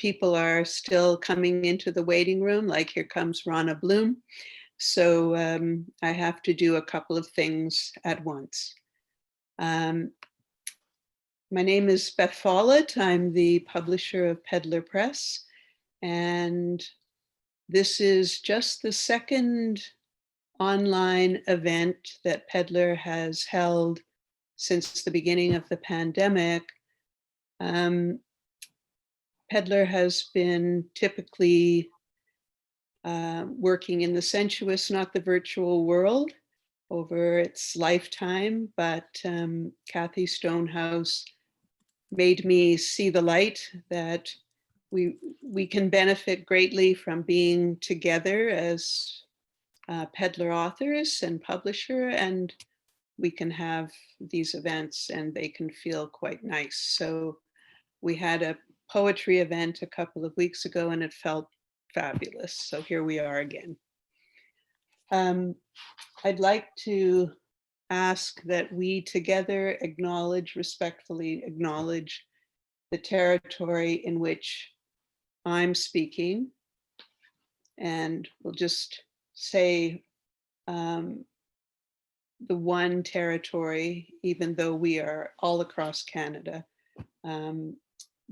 people are still coming into the waiting room, like here comes Rana Bloom. So I have to do a couple of things at once. My name is Beth Follett. I'm the publisher of Pedlar Prose, and this is just the second online event that Pedlar has held since the beginning of the pandemic. Pedlar has been typically working in the sensuous, not the virtual world over its lifetime, but CATHY Stonehouse made me see the light that we can benefit greatly from being together as Pedlar authors and publisher, and we can have these events and they can feel quite nice. So we had a poetry event a couple of weeks ago and it felt fabulous. So here we are again. I'd like to ask that we together respectfully acknowledge the territory in which I'm speaking. And we'll just say the one territory, even though we are all across Canada.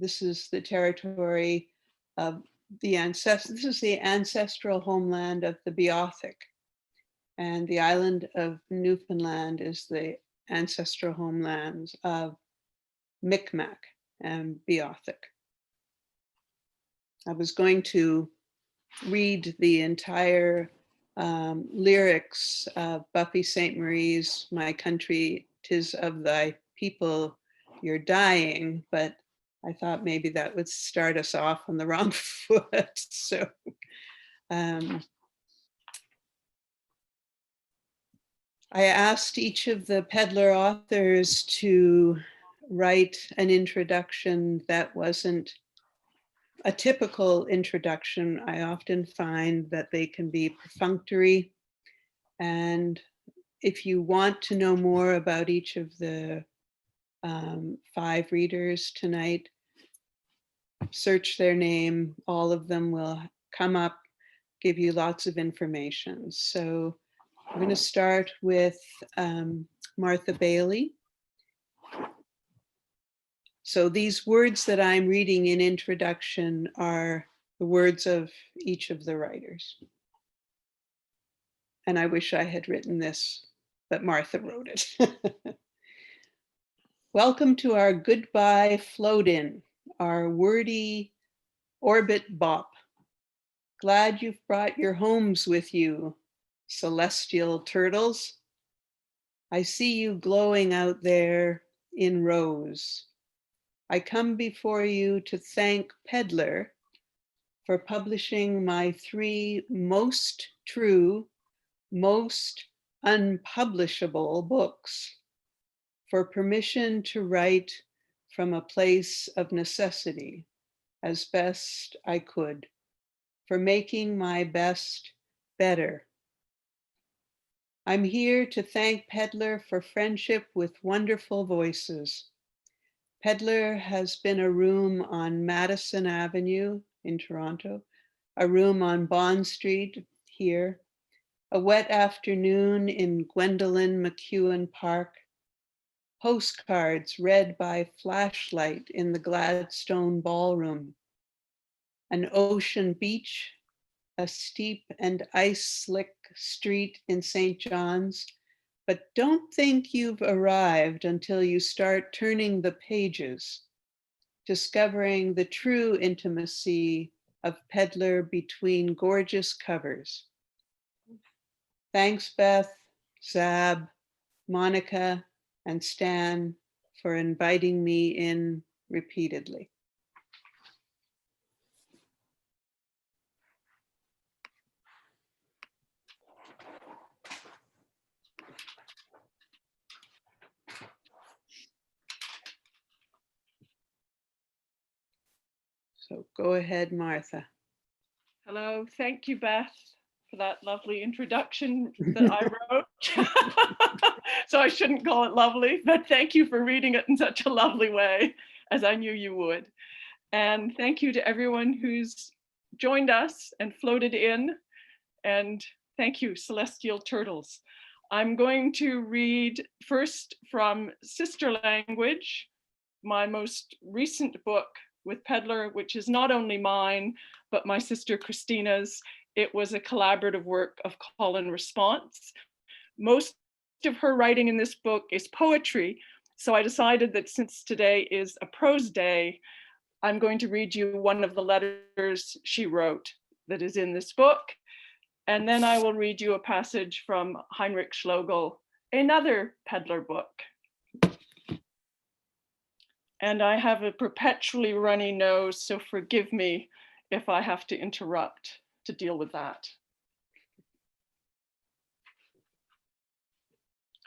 This is the territory of this is the ancestral homeland of the Beothuk. And the island of Newfoundland is the ancestral homelands of Micmac and Beothuk. I was going to read the entire lyrics of Buffy Sainte-Marie's "My Country, 'Tis of Thy People You're Dying," but I thought maybe that would start us off on the wrong foot. So I asked each of the Pedlar authors to write an introduction that wasn't a typical introduction. I often find that they can be perfunctory. And if you want to know more about each of the 5 readers tonight, search their name. All of them will come up, give you lots of information. So I'm going to start with Martha Baillie. So these words that I'm reading in introduction are the words of each of the writers. And I wish I had written this, but Martha wrote it. Welcome to our goodbye float-in, our wordy orbit bop. Glad you've brought your homes with you, celestial turtles. I see you glowing out there in rows. I come before you to thank Pedlar for publishing my 3 most true, most unpublishable books, for permission to write from a place of necessity as best I could, for making my best better. I'm here to thank Pedlar for friendship with wonderful voices. Pedlar has been a room on Madison Avenue in Toronto, a room on Bond Street here, a wet afternoon in Gwendolyn McEwen Park, postcards read by flashlight in the Gladstone Ballroom, an ocean beach, a steep and ice-slick street in St. John's, but don't think you've arrived until you start turning the pages, discovering the true intimacy of Pedlar between gorgeous covers. Thanks, Beth, Zab, Monica, and Stan for inviting me in repeatedly. So go ahead, Martha. Hello, thank you, Beth, for that lovely introduction that I wrote. So I shouldn't call it lovely, but thank you for reading it in such a lovely way, as I knew you would. And thank you to everyone who's joined us and floated in. And thank you, Celestial Turtles. I'm going to read first from Sister Language, my most recent book with Pedlar, which is not only mine, but my sister Christina's. It was a collaborative work of call and response. Most of her writing in this book is poetry. So I decided that since today is a prose day, I'm going to read you one of the letters she wrote that is in this book. And then I will read you a passage from Heinrich Schlogel, another Pedlar book. And I have a perpetually runny nose, so forgive me if I have to interrupt to deal with that.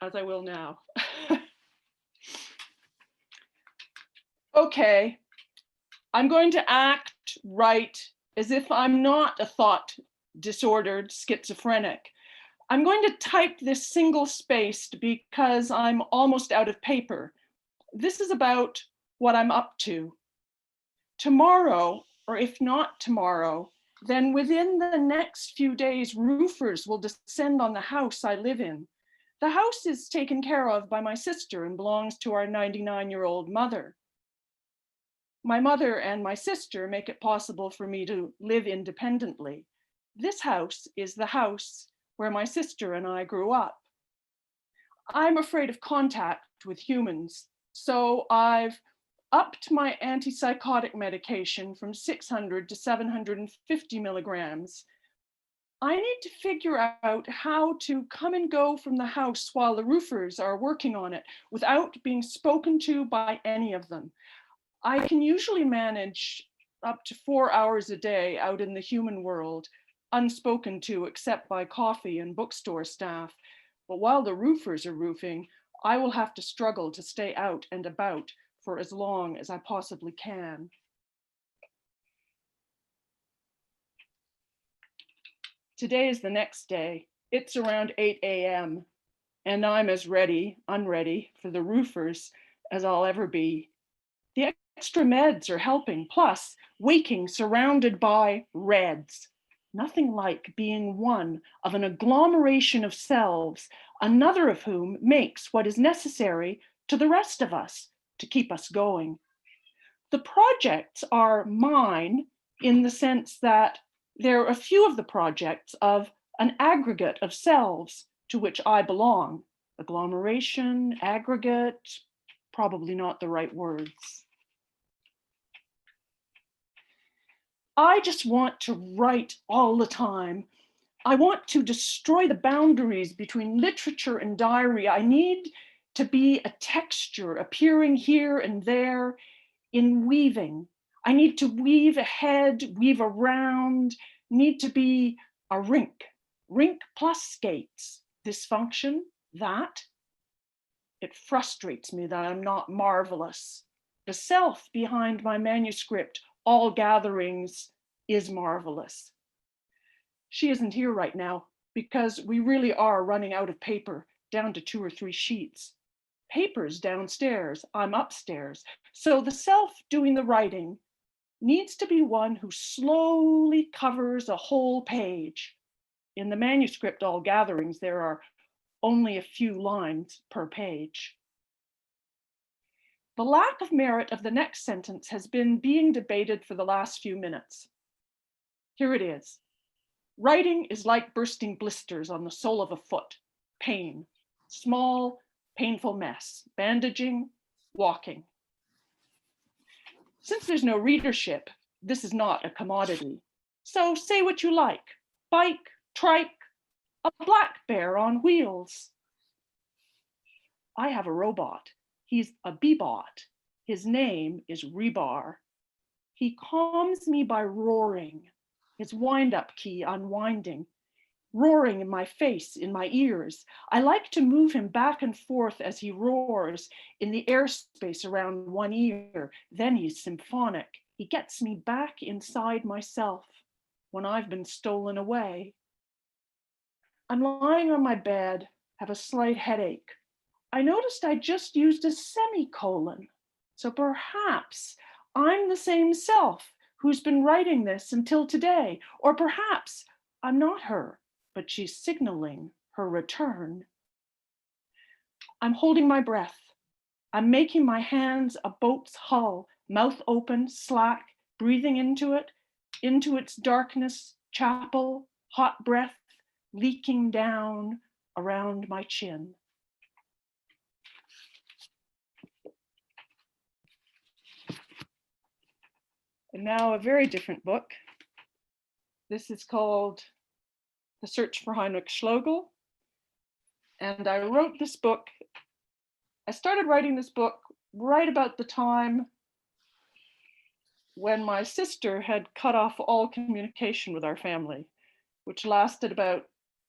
As I will now. Okay, I'm going to act, write, as if I'm not a thought disordered schizophrenic. I'm going to type this single spaced because I'm almost out of paper. This is about what I'm up to. Tomorrow, or if not tomorrow, then within the next few days, roofers will descend on the house I live in. The house is taken care of by my sister and belongs to our 99-year-old mother. My mother and my sister make it possible for me to live independently. This house is the house where my sister and I grew up. I'm afraid of contact with humans, so I've upped my antipsychotic medication from 600 to 750 milligrams. I need to figure out how to come and go from the house while the roofers are working on it without being spoken to by any of them. I can usually manage up to 4 hours a day out in the human world, unspoken to except by coffee and bookstore staff. But while the roofers are roofing, I will have to struggle to stay out and about for as long as I possibly can. Today is the next day. It's around 8 a.m. and I'm as ready, unready for the roofers as I'll ever be. The extra meds are helping, plus waking surrounded by reds. Nothing like being one of an agglomeration of selves, another of whom makes what is necessary to the rest of us to keep us going. The projects are mine in the sense that there are a few of the projects of an aggregate of selves to which I belong. Agglomeration, aggregate, probably not the right words. I just want to write all the time. I want to destroy the boundaries between literature and diary. I need to be a texture appearing here and there in weaving. I need to weave ahead, weave around, need to be a rink plus skates. This function, that. It frustrates me that I'm not marvelous. The self behind my manuscript, All Gatherings, is marvelous. She isn't here right now because we really are running out of paper, down to 2 or 3 sheets. Paper's downstairs, I'm upstairs. So the self doing the writing needs to be one who slowly covers a whole page. In the manuscript All Gatherings, there are only a few lines per page. The lack of merit of the next sentence has been being debated for the last few minutes. Here it is. Writing is like bursting blisters on the sole of a foot. Pain, small, painful mess. Bandaging, walking. Since there's no readership, this is not a commodity. So say what you like. Bike, trike, a black bear on wheels. I have a robot. He's a bebot. His name is Rebar. He calms me by roaring, his wind-up key unwinding, roaring in my face, in my ears. I like to move him back and forth as he roars in the airspace around one ear. Then he's symphonic. He gets me back inside myself when I've been stolen away. I'm lying on my bed, have a slight headache. I noticed I just used a semicolon. So perhaps I'm the same self who's been writing this until today. Or perhaps I'm not her, but she's signaling her return. I'm holding my breath. I'm making my hands a boat's hull, mouth open, slack, breathing into its darkness, chapel, hot breath, leaking down around my chin. And now a very different book. This is called The Search for Heinrich Schlogel. And I wrote this book, I started writing this book right about the time when my sister had cut off all communication with our family, which lasted about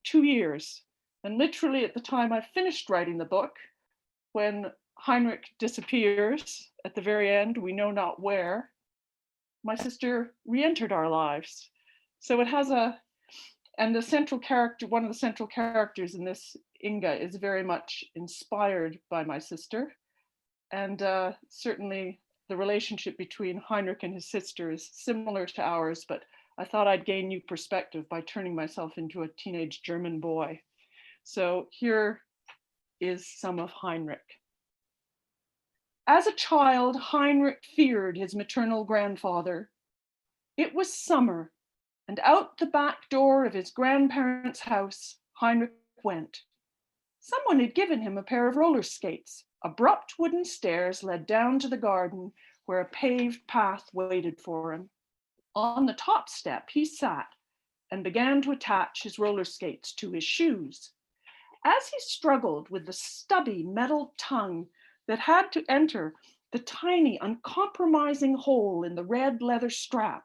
2 years. And literally at the time I finished writing the book, when Heinrich disappears at the very end, we know not where, my sister re-entered our lives. So it has and the central character, one of the central characters in this, Inga, is very much inspired by my sister. And certainly the relationship between Heinrich and his sister is similar to ours, but I thought I'd gain new perspective by turning myself into a teenage German boy. So here is some of Heinrich. As a child, Heinrich feared his maternal grandfather. It was summer, and out the back door of his grandparents' house, Heinrich went. Someone had given him a pair of roller skates. Abrupt wooden stairs led down to the garden where a paved path waited for him. On the top step, he sat and began to attach his roller skates to his shoes. As he struggled with the stubby metal tongue that had to enter the tiny, uncompromising hole in the red leather strap,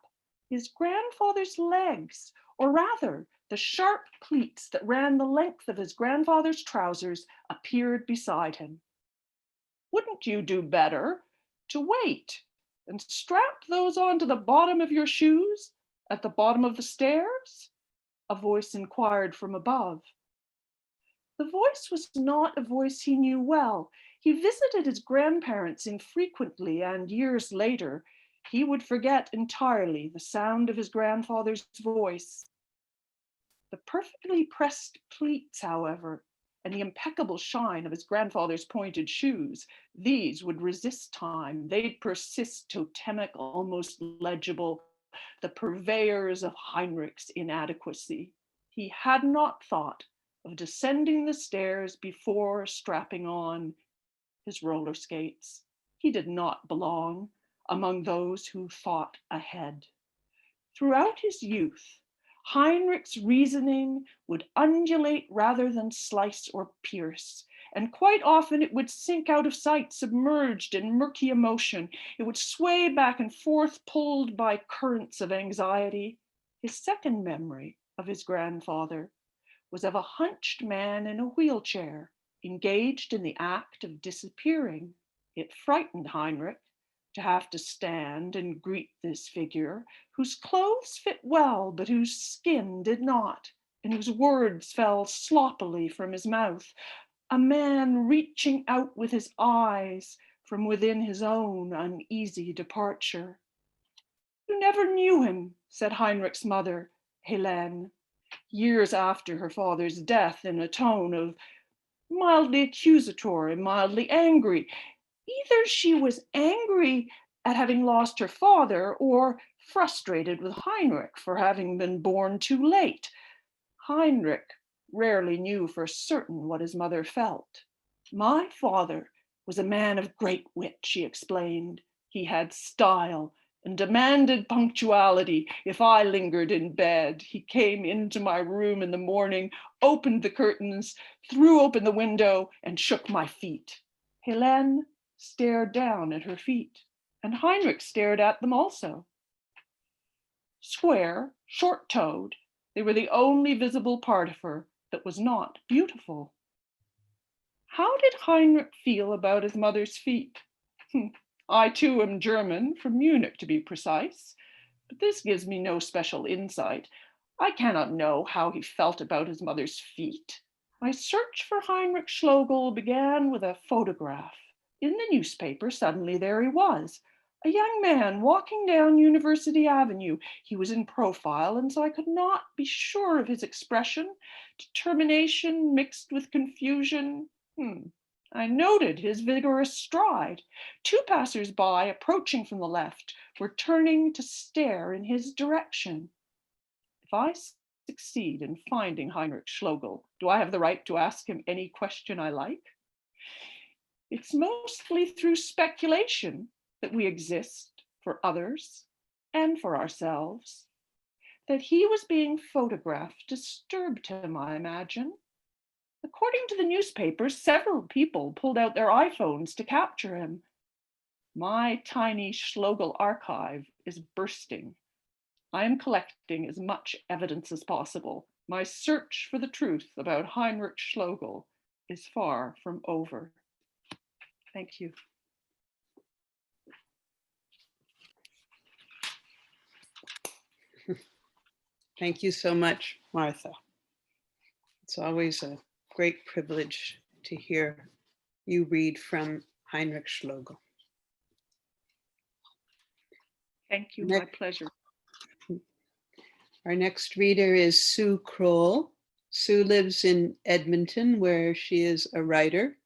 his grandfather's legs, or rather the sharp pleats that ran the length of his grandfather's trousers, appeared beside him. Wouldn't you do better to wait and strap those onto the bottom of your shoes at the bottom of the stairs? A voice inquired from above. The voice was not a voice he knew well. He visited his grandparents infrequently, and years later, he would forget entirely the sound of his grandfather's voice. The perfectly pressed pleats, however, and the impeccable shine of his grandfather's pointed shoes, these would resist time. They'd persist totemic, almost legible, the purveyors of Heinrich's inadequacy. He had not thought of descending the stairs before strapping on his roller skates. He did not belong among those who thought ahead. Throughout his youth, Heinrich's reasoning would undulate rather than slice or pierce, and quite often it would sink out of sight, submerged in murky emotion. It would sway back and forth, pulled by currents of anxiety. His second memory of his grandfather was of a hunched man in a wheelchair, engaged in the act of disappearing. It frightened Heinrich to have to stand and greet this figure, whose clothes fit well, but whose skin did not, and whose words fell sloppily from his mouth. A man reaching out with his eyes from within his own uneasy departure. You never knew him, said Heinrich's mother, Helene, years after her father's death, in a tone of mildly accusatory, mildly angry. Either she was angry at having lost her father or frustrated with Heinrich for having been born too late. Heinrich rarely knew for certain what his mother felt. My father was a man of great wit, she explained. He had style and demanded punctuality. If I lingered in bed, he came into my room in the morning, opened the curtains, threw open the window, and shook my feet. Helene stared down at her feet, and Heinrich stared at them also. Square, short-toed, they were the only visible part of her that was not beautiful. How did Heinrich feel about his mother's feet? I too am German, from Munich to be precise, but this gives me no special insight. I cannot know how he felt about his mother's feet. My search for Heinrich Schlogel began with a photograph. In the newspaper, suddenly there he was, A young man walking down University Avenue. He was in profile, and so I could not be sure of his expression. Determination mixed with confusion. I noted his vigorous stride. Two passers-by approaching from the left were turning to stare in his direction. If I succeed in finding Heinrich Schlogel, do I have the right to ask him any question I like? It's mostly through speculation that we exist for others and for ourselves. That he was being photographed disturbed him, I imagine. According to the newspapers, several people pulled out their iPhones to capture him. My tiny Schlogel archive is bursting. I am collecting as much evidence as possible. My search for the truth about Heinrich Schlogel is far from over. Thank you. Thank you so much, Martha. It's always a great privilege to hear you read from Heinrich Schlogel. Thank you, my pleasure. Our next reader is Sue Kroll. Sue lives in Edmonton, where she is a writer,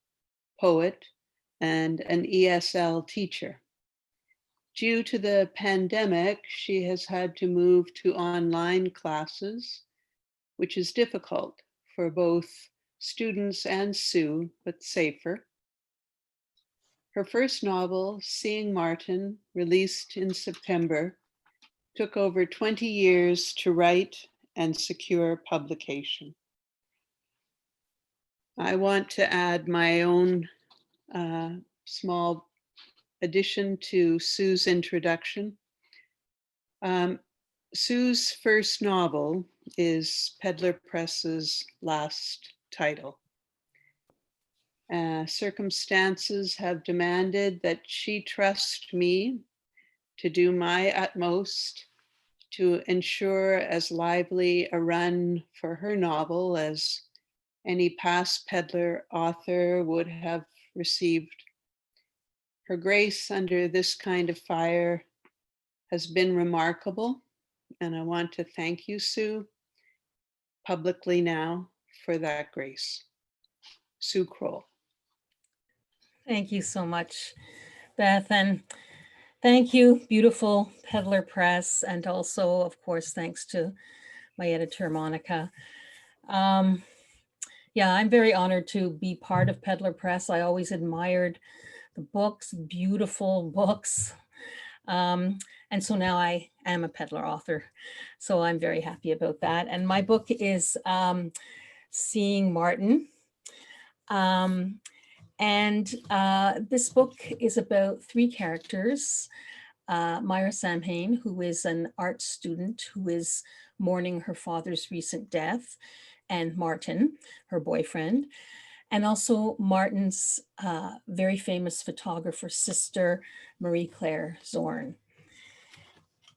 poet, and an ESL teacher. Due to the pandemic, she has had to move to online classes, which is difficult for both students and Sue, but safer. Her first novel, Seeing Martin, released in September, took over 20 years to write and secure publication. I want to add my own small addition to Sue's introduction. Sue's first novel is Pedlar Prose's last title. Circumstances have demanded that she trust me to do my utmost to ensure as lively a run for her novel as any past Pedlar author would have received. Her grace under this kind of fire has been remarkable, and I want to thank you, Sue, publicly now for that grace. Sue Kroll. Thank you so much, Beth, and thank you, beautiful Pedlar Press, and also, of course, thanks to my editor, Monica. Yeah, I'm very honored to be part of Pedlar Press. I always admired the books, beautiful books. And so now I am a Pedlar author. So I'm very happy about that. And my book is Seeing Martin. This book is about three characters. Myra Samhain, who is an art student who is mourning her father's recent death, and Martin, her boyfriend, and also Martin's very famous photographer sister, Marie Claire Zorn.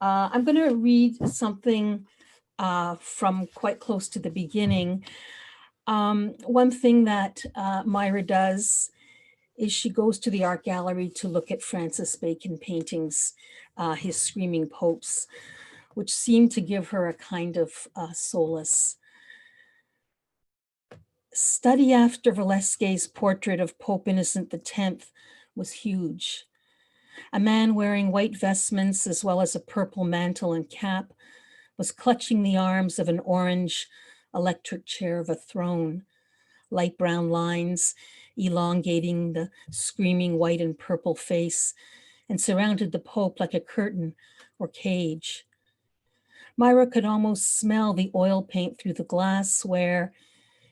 I'm going to read something from quite close to the beginning. One thing that Myra does is she goes to the art gallery to look at Francis Bacon paintings, his Screaming Popes, which seem to give her a kind of solace. Study after Velasquez's portrait of Pope Innocent X was huge. A man wearing white vestments as well as a purple mantle and cap was clutching the arms of an orange electric chair of a throne, light brown lines elongating the screaming white and purple face and surrounded the Pope like a curtain or cage. Myra could almost smell the oil paint through the glass where,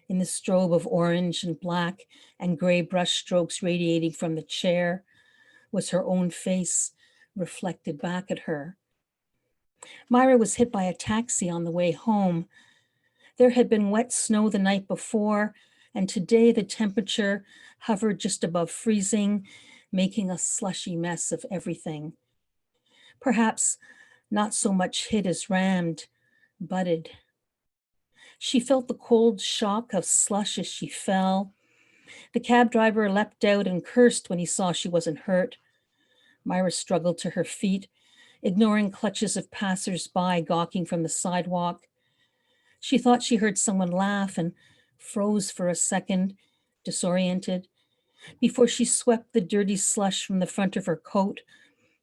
in the strobe of orange and black and gray brush strokes radiating from the chair, was her own face reflected back at her. Myra was hit by a taxi on the way home. There had been wet snow the night before, and today the temperature hovered just above freezing, making a slushy mess of everything. Perhaps not so much hit as rammed, butted. She felt the cold shock of slush as she fell. The cab driver leapt out and cursed when he saw she wasn't hurt. Myra struggled to her feet, ignoring clutches of passers-by gawking from the sidewalk. She thought she heard someone laugh and froze for a second, disoriented, before she swept the dirty slush from the front of her coat,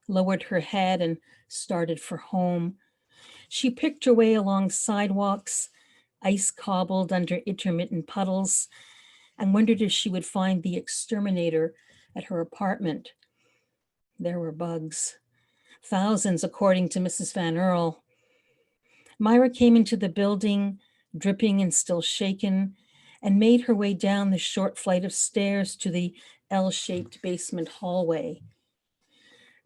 lowered her head, and started for home. She picked her way along sidewalks, ice cobbled under intermittent puddles, and wondered if she would find the exterminator at her apartment. There were bugs. Thousands, according to Mrs. Van Earl. Myra came into the building, dripping and still shaken, and made her way down the short flight of stairs to the L-shaped basement hallway.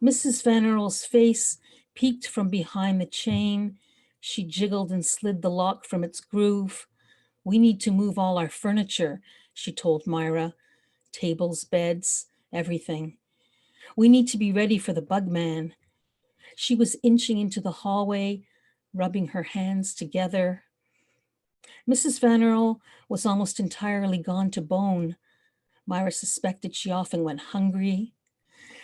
Mrs. Van Earl's face peeked from behind the chain. She jiggled and slid the lock from its groove. "We need to move all our furniture," she told Myra. "Tables, beds, everything. We need to be ready for the bug man." She was inching into the hallway, rubbing her hands together. Mrs. Van Earl was almost entirely gone to bone. Myra suspected she often went hungry.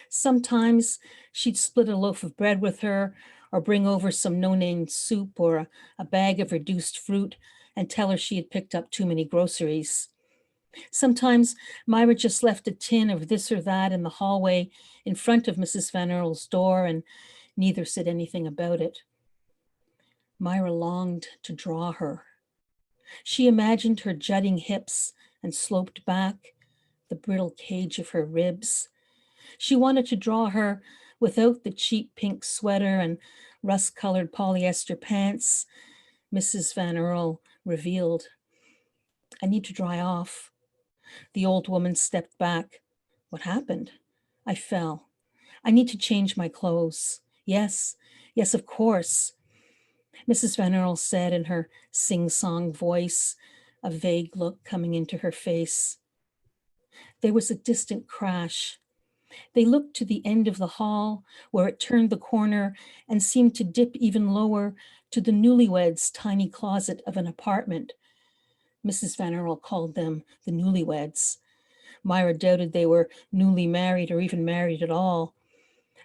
Sometimes she'd split a loaf of bread with her or bring over some no-name soup or a bag of reduced fruit and tell her she had picked up too many groceries. Sometimes Myra just left a tin of this or that in the hallway in front of Mrs. Van Earl's door, and neither said anything about it. Myra longed to draw her. She imagined her jutting hips and sloped back, the brittle cage of her ribs. She wanted to draw her without the cheap pink sweater and rust-colored polyester pants. Mrs. Van Earl revealed, "I need to dry off." The old woman stepped back. "What happened?" "I fell. I need to change my clothes." Yes, of course," Mrs. Van Earl said in her sing-song voice, a vague look coming into her face. There was a distant crash. They looked to the end of the hall, where it turned the corner and seemed to dip even lower to the newlyweds' tiny closet of an apartment. Mrs. Van Earl called them the newlyweds. Myra doubted they were newly married or even married at all.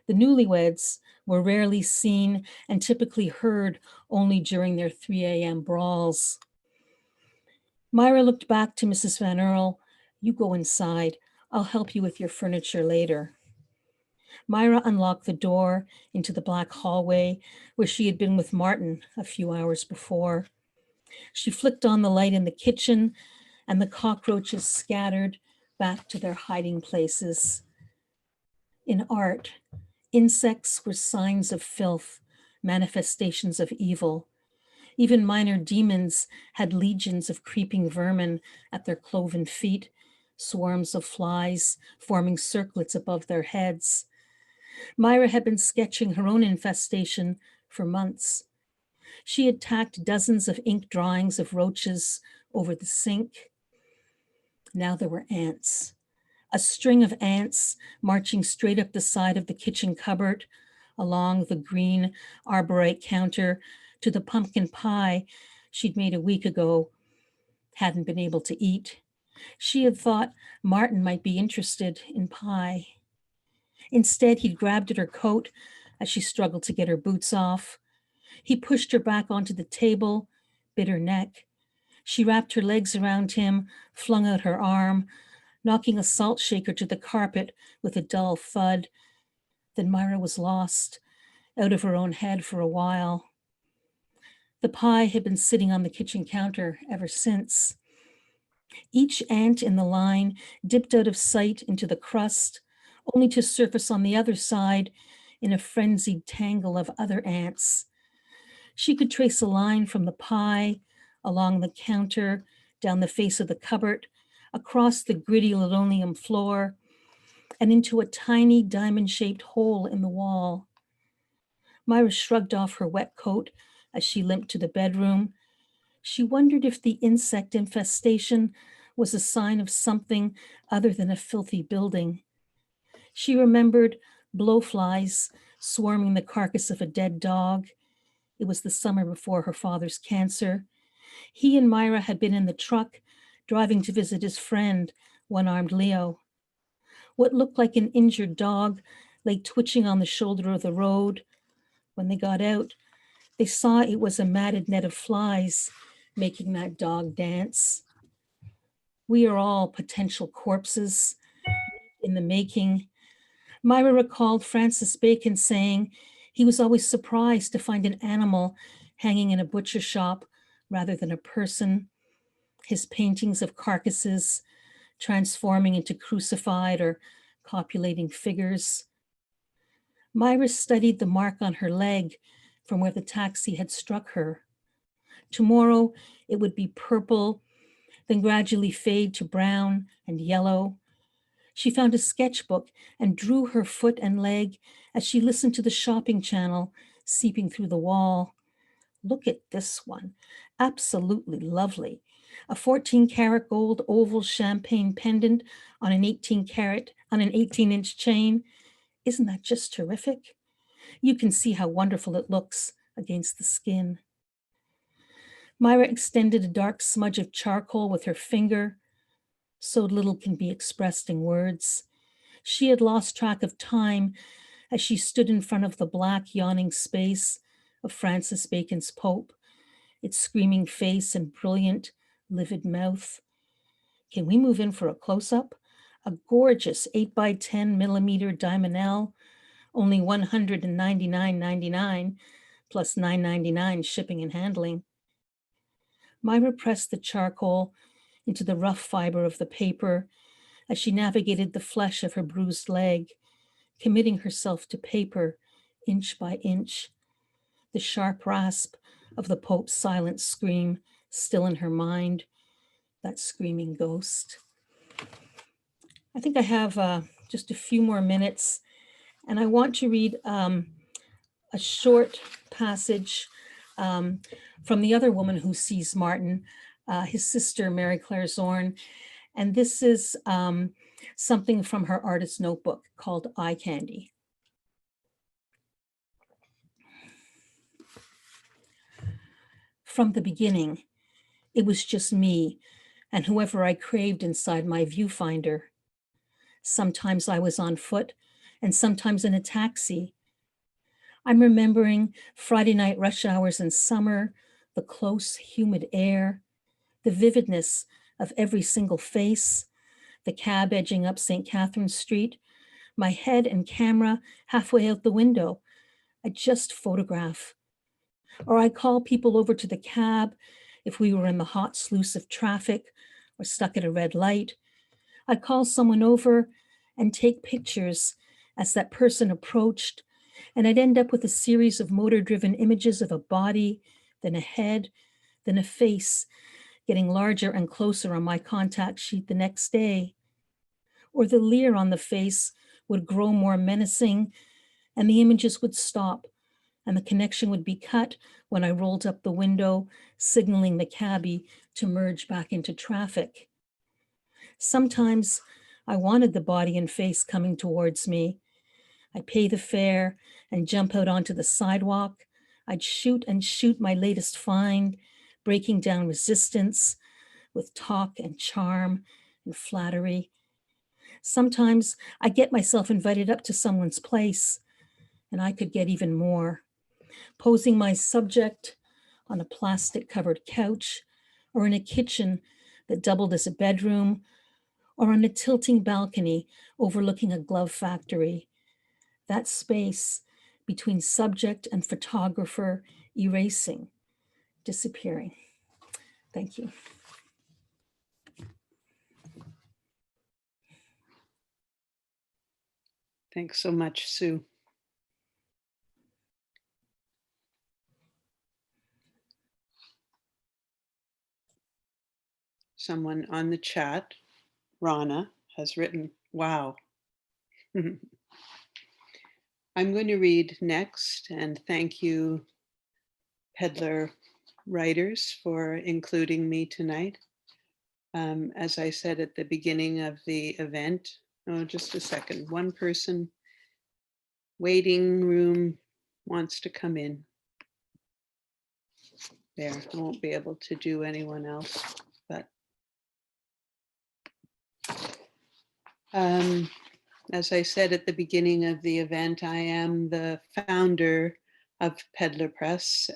The newlyweds were rarely seen and typically heard only during their 3 a.m. brawls. Myra looked back to Mrs. Van Earl. "You go inside. I'll help you with your furniture later." Myra unlocked the door into the black hallway where she had been with Martin a few hours before. She flicked on the light in the kitchen, and the cockroaches scattered back to their hiding places. In art, insects were signs of filth, manifestations of evil. Even minor demons had legions of creeping vermin at their cloven feet, swarms of flies forming circlets above their heads. Myra had been sketching her own infestation for months. She had tacked dozens of ink drawings of roaches over the sink. Now there were ants. A string of ants marching straight up the side of the kitchen cupboard, along the green arborite counter to the pumpkin pie she'd made a week ago, hadn't been able to eat. She had thought Martin might be interested in pie. Instead, he'd grabbed at her coat as she struggled to get her boots off. He pushed her back onto the table, bit her neck. She wrapped her legs around him, flung out her arm, knocking a salt shaker to the carpet with a dull thud. Then Myra was lost, out of her own head for a while. The pie had been sitting on the kitchen counter ever since. Each ant in the line dipped out of sight into the crust, only to surface on the other side in a frenzied tangle of other ants. She could trace a line from the pie, along the counter, down the face of the cupboard, across the gritty linoleum floor, and into a tiny diamond-shaped hole in the wall. Myra shrugged off her wet coat as she limped to the bedroom. She wondered if the insect infestation was a sign of something other than a filthy building. She remembered blowflies swarming the carcass of a dead dog. It was the summer before her father's cancer. He and Myra had been in the truck, driving to visit his friend, one-armed Leo. What looked like an injured dog lay twitching on the shoulder of the road. When they got out, they saw it was a matted net of flies making that dog dance. We are all potential corpses in the making. Myra recalled Francis Bacon saying he was always surprised to find an animal hanging in a butcher shop rather than a person. His paintings of carcasses transforming into crucified or copulating figures. Myra studied the mark on her leg from where the taxi had struck her. Tomorrow it would be purple, then gradually fade to brown and yellow. She found a sketchbook and drew her foot and leg as she listened to the shopping channel seeping through the wall. Look at this one, absolutely lovely. A 14-karat gold oval champagne pendant on an 18-inch chain. Isn't that just terrific? You can see how wonderful it looks against the skin. Myra extended a dark smudge of charcoal with her finger. So little can be expressed in words. She had lost track of time as she stood in front of the black yawning space of Francis Bacon's Pope, its screaming face and brilliant, livid mouth. Can we move in for a close-up? A gorgeous 8x10mm diamond, only $199.99 plus $9.99 shipping and handling. Myra pressed the charcoal into the rough fiber of the paper as she navigated the flesh of her bruised leg, committing herself to paper inch by inch, the sharp rasp of the Pope's silent scream still in her mind, that screaming ghost. I think I have just a few more minutes, and I want to read a short passage from the other woman who sees Martin, his sister, Mary Claire Zorn. And this is something from her artist notebook called Eye Candy. From the beginning, it was just me and whoever I craved inside my viewfinder. Sometimes I was on foot and sometimes in a taxi. I'm remembering Friday night rush hours in summer, the close, humid air, the vividness of every single face, the cab edging up St. Catherine Street, my head and camera halfway out the window. I just photograph. Or I call people over to the cab if we were in the hot sluice of traffic or stuck at a red light. I'd call someone over and take pictures as that person approached, and I'd end up with a series of motor-driven images of a body, then a head, then a face, getting larger and closer on my contact sheet the next day. Or the leer on the face would grow more menacing, and the images would stop, and the connection would be cut when I rolled up the window, signaling the cabbie to merge back into traffic. Sometimes I wanted the body and face coming towards me. I'd pay the fare and jump out onto the sidewalk. I'd shoot and shoot my latest find, breaking down resistance with talk and charm and flattery. Sometimes I get myself invited up to someone's place, and I could get even more. Posing my subject on a plastic-covered couch, or in a kitchen that doubled as a bedroom, or on a tilting balcony overlooking a glove factory. That space between subject and photographer erasing, disappearing. Thank you. Thanks so much, Sue. Someone on the chat, Rana, has written, wow. I'm going to read next, and thank you, Pedlar writers, for including me tonight. As I said at the beginning of the event, oh, just a second, one person, waiting room, wants to come in. There, I won't be able to do anyone else, but As I said at the beginning of the event, I am the founder of Pedlar Prose.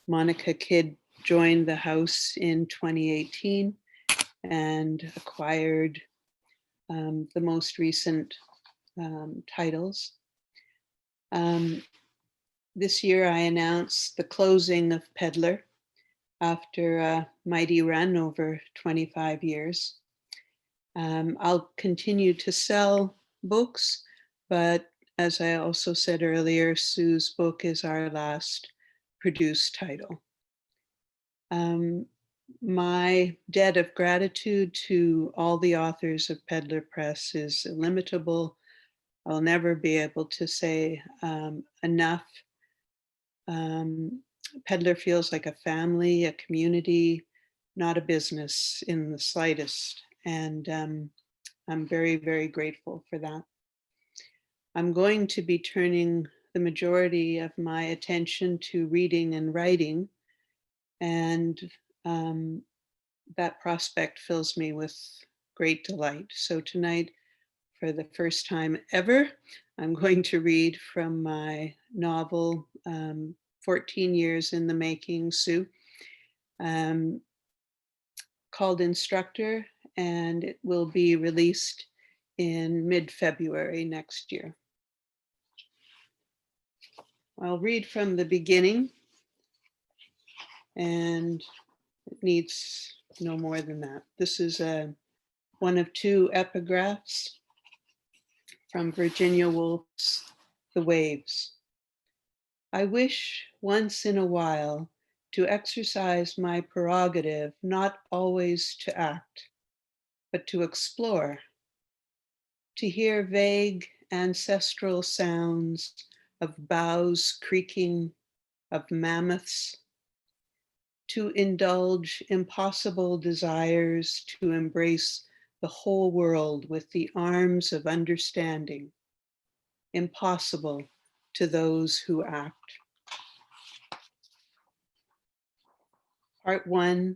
Monica Kidd joined the house in 2018 and acquired the most recent titles. This year I announced the closing of Pedlar after a mighty run over 25 years. I'll continue to sell books, but as I also said earlier, Sue's book is our last produced title. My debt of gratitude to all the authors of Pedlar Prose is illimitable. I'll never be able to say enough. Pedlar feels like a family, a community, not a business in the slightest. And I'm very, very grateful for that. I'm going to be turning the majority of my attention to reading and writing. And that prospect fills me with great delight. So tonight, for the first time ever, I'm going to read from my novel, 14 Years in the Making, Sue, called Instructor, and it will be released in mid-February next year. I'll read from the beginning, and it needs no more than that. This is one of two epigraphs from Virginia Woolf's The Waves. I wish once in a while to exercise my prerogative, not always to act, but to explore, to hear vague ancestral sounds of boughs creaking, of mammoths, to indulge impossible desires, to embrace the whole world with the arms of understanding, impossible to those who act. Part 1,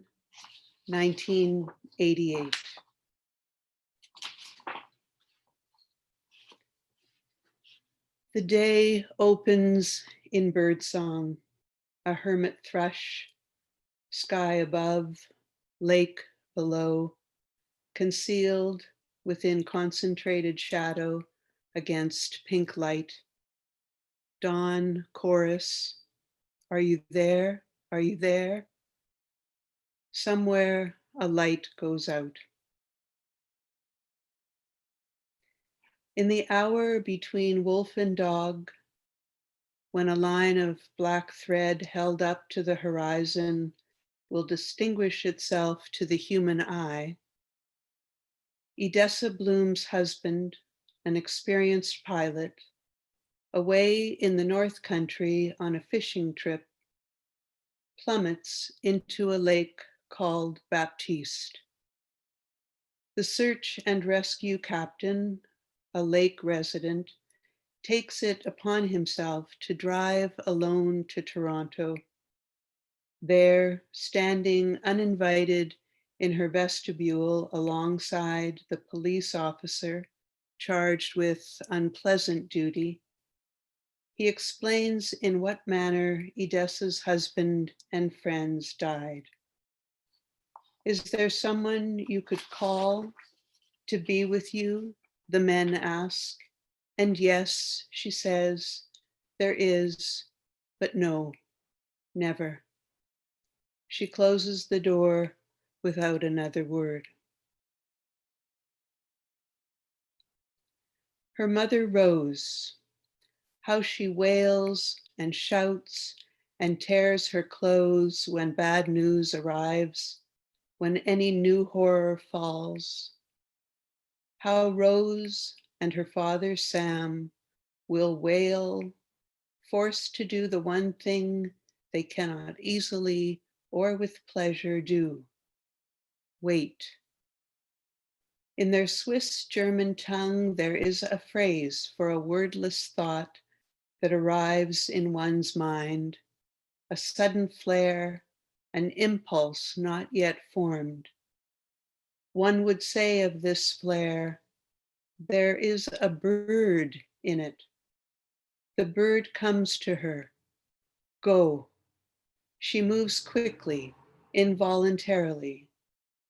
1988. The day opens in birdsong, a hermit thrush, sky above, lake below, concealed within concentrated shadow against pink light. Dawn chorus, are you there? Are you there? Somewhere a light goes out. In the hour between wolf and dog, when a line of black thread held up to the horizon will distinguish itself to the human eye, Edessa Bloom's husband, an experienced pilot, away in the North Country on a fishing trip, plummets into a lake called Baptiste. The search and rescue captain, a lake resident, takes it upon himself to drive alone to Toronto. There, standing uninvited in her vestibule alongside the police officer charged with unpleasant duty, he explains in what manner Edessa's husband and friends died. Is there someone you could call to be with you? The men ask. And yes, she says, there is, but no, never. She closes the door without another word. Her mother Rose, how she wails and shouts and tears her clothes when bad news arrives, when any new horror falls. How Rose and her father Sam will wail, forced to do the one thing they cannot easily or with pleasure do: wait. In their Swiss German tongue, there is a phrase for a wordless thought that arrives in one's mind, a sudden flare, an impulse not yet formed. One would say of this flare, There is a bird in it. The bird comes to her. Go. She moves quickly, involuntarily.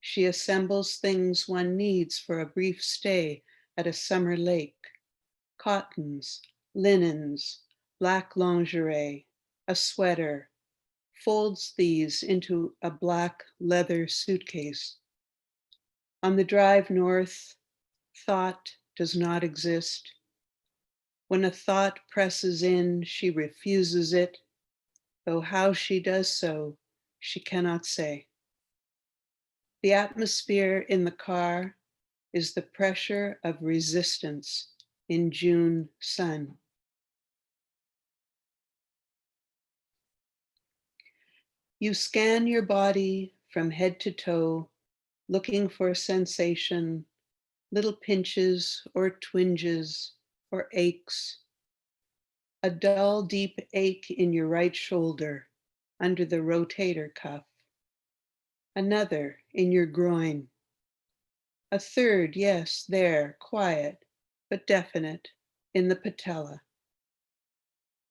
She assembles things one needs for a brief stay at a summer lake. Cottons, linens, black lingerie, a sweater, folds these into a black leather suitcase. On the drive north, thought does not exist. When a thought presses in, she refuses it, though how she does so, she cannot say. The atmosphere in the car is the pressure of resistance in June sun. You scan your body from head to toe, looking for sensation, little pinches or twinges or aches. A dull, deep ache in your right shoulder under the rotator cuff. Another in your groin. A third, yes, there, quiet, but definite, in the patella.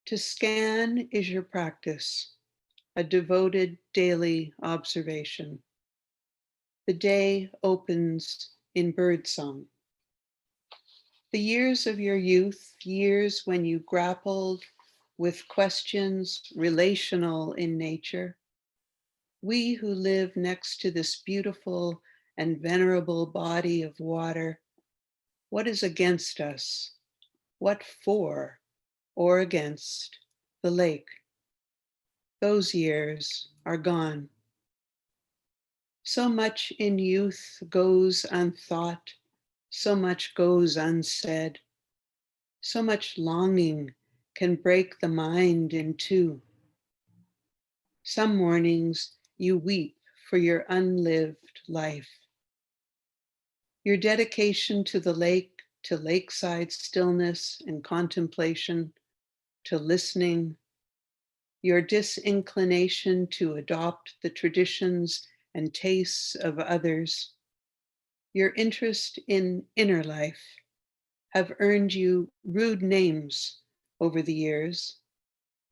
To scan is your practice, a devoted daily observation. The day opens in birdsong. The years of your youth, years when you grappled with questions relational in nature, we who live next to this beautiful and venerable body of water, what is against us? What for or against the lake? Those years are gone. So much in youth goes unthought, so much goes unsaid, so much longing can break the mind in two. Some mornings you weep for your unlived life. Your dedication to the lake, to lakeside stillness and contemplation, to listening, your disinclination to adopt the traditions and tastes of others, your interest in inner life have earned you rude names over the years,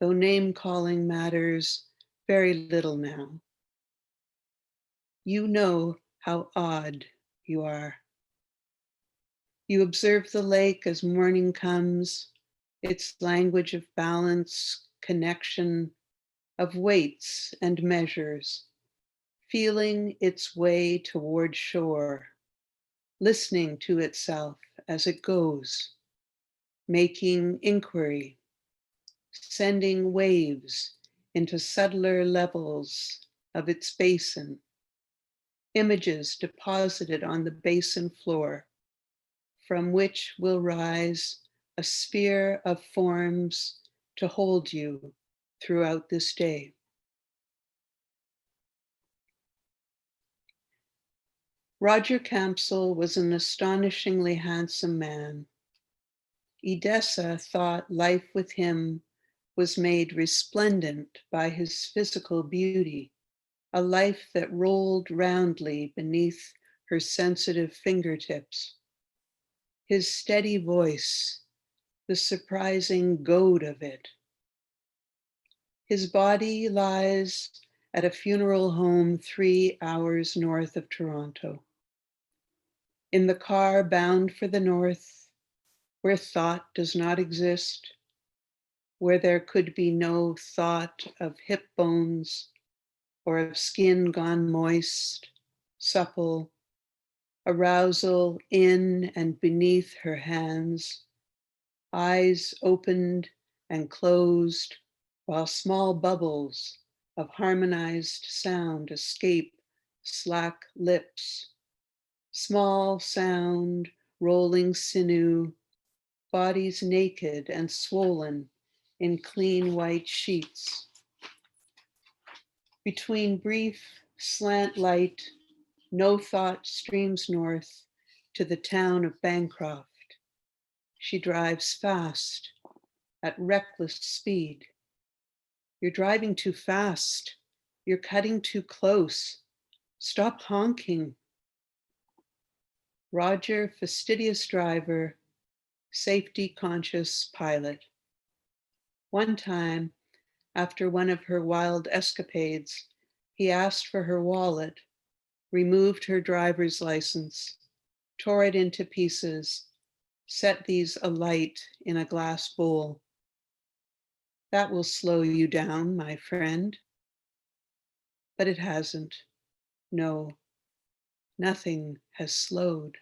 though name calling matters very little now. You know how odd you are. You observe the lake as morning comes, its language of balance, connection, of weights and measures, feeling its way toward shore, listening to itself as it goes, making inquiry, sending waves into subtler levels of its basin, images deposited on the basin floor, from which will rise a sphere of forms to hold you throughout this day. Roger Campsell was an astonishingly handsome man. Edessa thought life with him was made resplendent by his physical beauty, a life that rolled roundly beneath her sensitive fingertips. His steady voice, the surprising goad of it. His body lies at a funeral home 3 hours north of Toronto. In the car bound for the north, where thought does not exist, where there could be no thought of hip bones or of skin gone moist, supple, arousal in and beneath her hands, eyes opened and closed while small bubbles of harmonized sound escape slack lips. Small sound, rolling sinew, bodies naked and swollen in clean white sheets. Between brief slant light, no thought streams north to the town of Bancroft. She drives fast, at reckless speed. You're driving too fast. You're cutting too close. Stop honking. Roger, fastidious driver, safety-conscious pilot. One time, after one of her wild escapades, he asked for her wallet, removed her driver's license, tore it into pieces, set these alight in a glass bowl. That will slow you down, my friend. But it hasn't. No, nothing has slowed.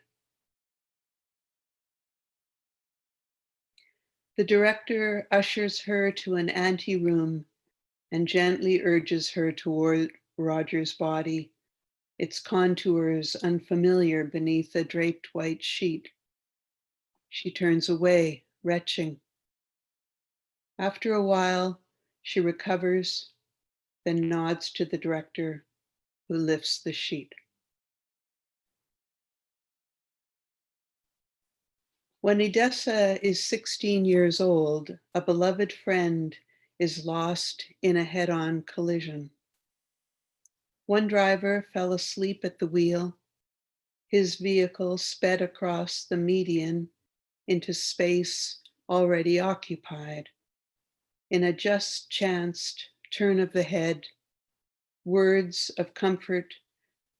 The director ushers her to an anteroom and gently urges her toward Roger's body, its contours unfamiliar beneath a draped white sheet. She turns away, retching. After a while, she recovers, then nods to the director, who lifts the sheet. When Edessa is 16 years old, a beloved friend is lost in a head-on collision. One driver fell asleep at the wheel. His vehicle sped across the median into space already occupied. In a just chanced turn of the head, words of comfort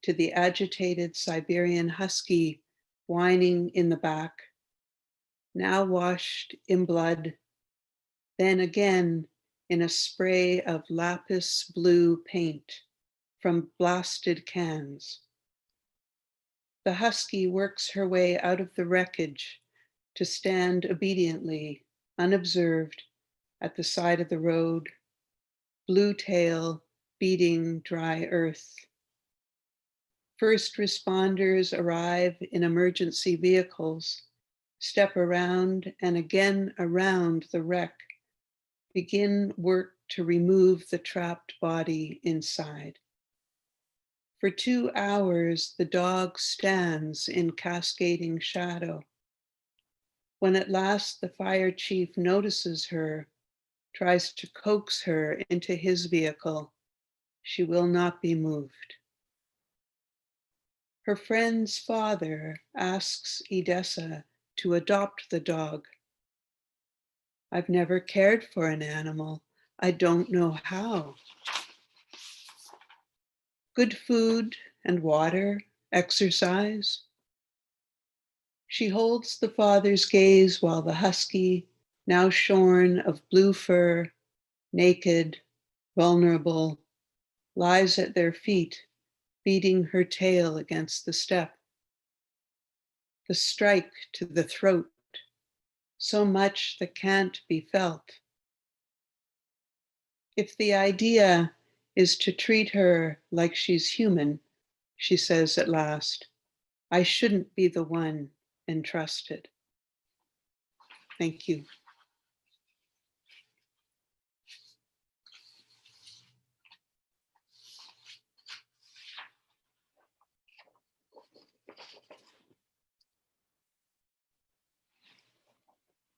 to the agitated Siberian husky whining in the back, now washed in blood, then again in a spray of lapis blue paint from blasted cans. The husky works her way out of the wreckage to stand obediently, unobserved, at the side of the road, blue tail beating dry earth. First responders arrive in emergency vehicles, step around and again around the wreck, begin work to remove the trapped body inside. For 2 hours, the dog stands in cascading shadow. When at last the fire chief notices her, tries to coax her into his vehicle, she will not be moved. Her friend's father asks Edessa to adopt the dog. I've never cared for an animal. I don't know how. Good food and water, exercise. She holds the father's gaze while the husky, now shorn of blue fur, naked, vulnerable, lies at their feet, beating her tail against the step. The strike to the throat, so much that can't be felt. If the idea is to treat her like she's human, she says at last, I shouldn't be the one entrusted. Thank you.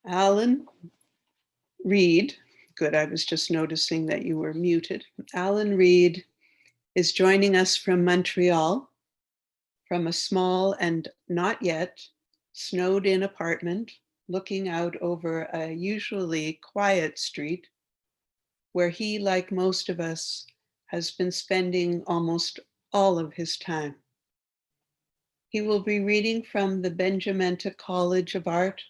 Alan Reed, good, I was just noticing that you were muted. Alan Reed is joining us from Montreal, from a small and not yet snowed in apartment, looking out over a usually quiet street, where he, like most of us, has been spending almost all of his time. He will be reading from the Benjamenta College of Art,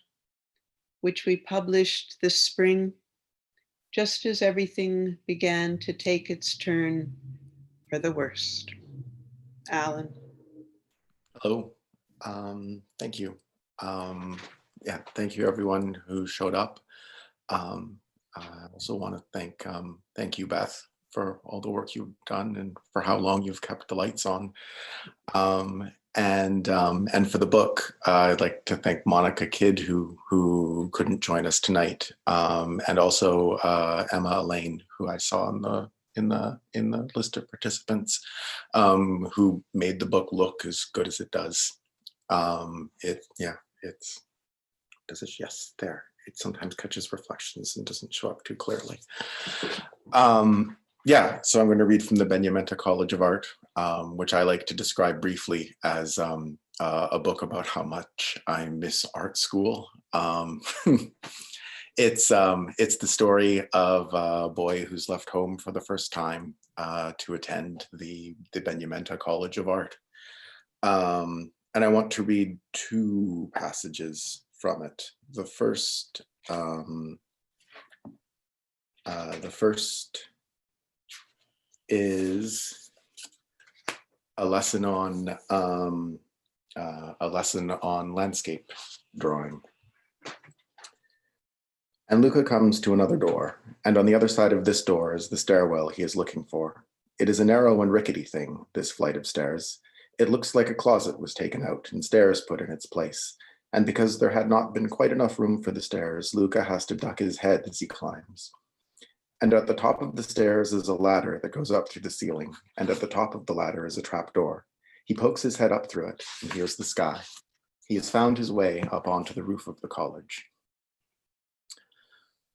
which we published this spring, just as everything began to take its turn for the worst. Alan. Hello, thank you. Yeah, thank you everyone who showed up. I also want to thank you, Beth, for all the work you've done and for how long you've kept the lights on. And for the book, I'd like to thank Monica Kidd, who couldn't join us tonight, and also Emma Elaine, who I saw in the list of participants, who made the book look as good as it does. Yes, there. It sometimes catches reflections and doesn't show up too clearly. Yeah, so I'm going to read from the Benjamenta College of Art, which I like to describe briefly as a book about how much I miss art school. It's the story of a boy who's left home for the first time to attend the Benjamenta College of Art. And I want to read two passages from it. The first is a lesson on landscape drawing. And Luca comes to another door, and on the other side of this door is the stairwell he is looking for. It is a narrow and rickety thing, this flight of stairs. It looks like a closet was taken out and stairs put in its place. And because there had not been quite enough room for the stairs, Luca has to duck his head as he climbs. And at the top of the stairs is a ladder that goes up through the ceiling, and at the top of the ladder is a trap door. He pokes his head up through it and hears the sky. He has found his way up onto the roof of the college.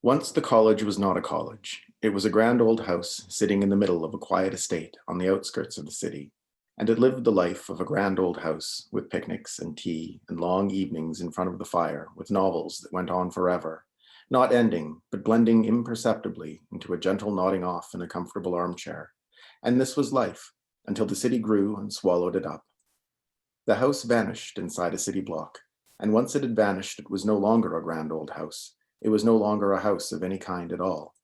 Once the college was not a college. It was a grand old house sitting in the middle of a quiet estate on the outskirts of the city, and it lived the life of a grand old house with picnics and tea and long evenings in front of the fire with novels that went on forever, not ending, but blending imperceptibly into a gentle nodding off in a comfortable armchair. And this was life until the city grew and swallowed it up. The house vanished inside a city block, and once it had vanished, it was no longer a grand old house. It was no longer a house of any kind at all.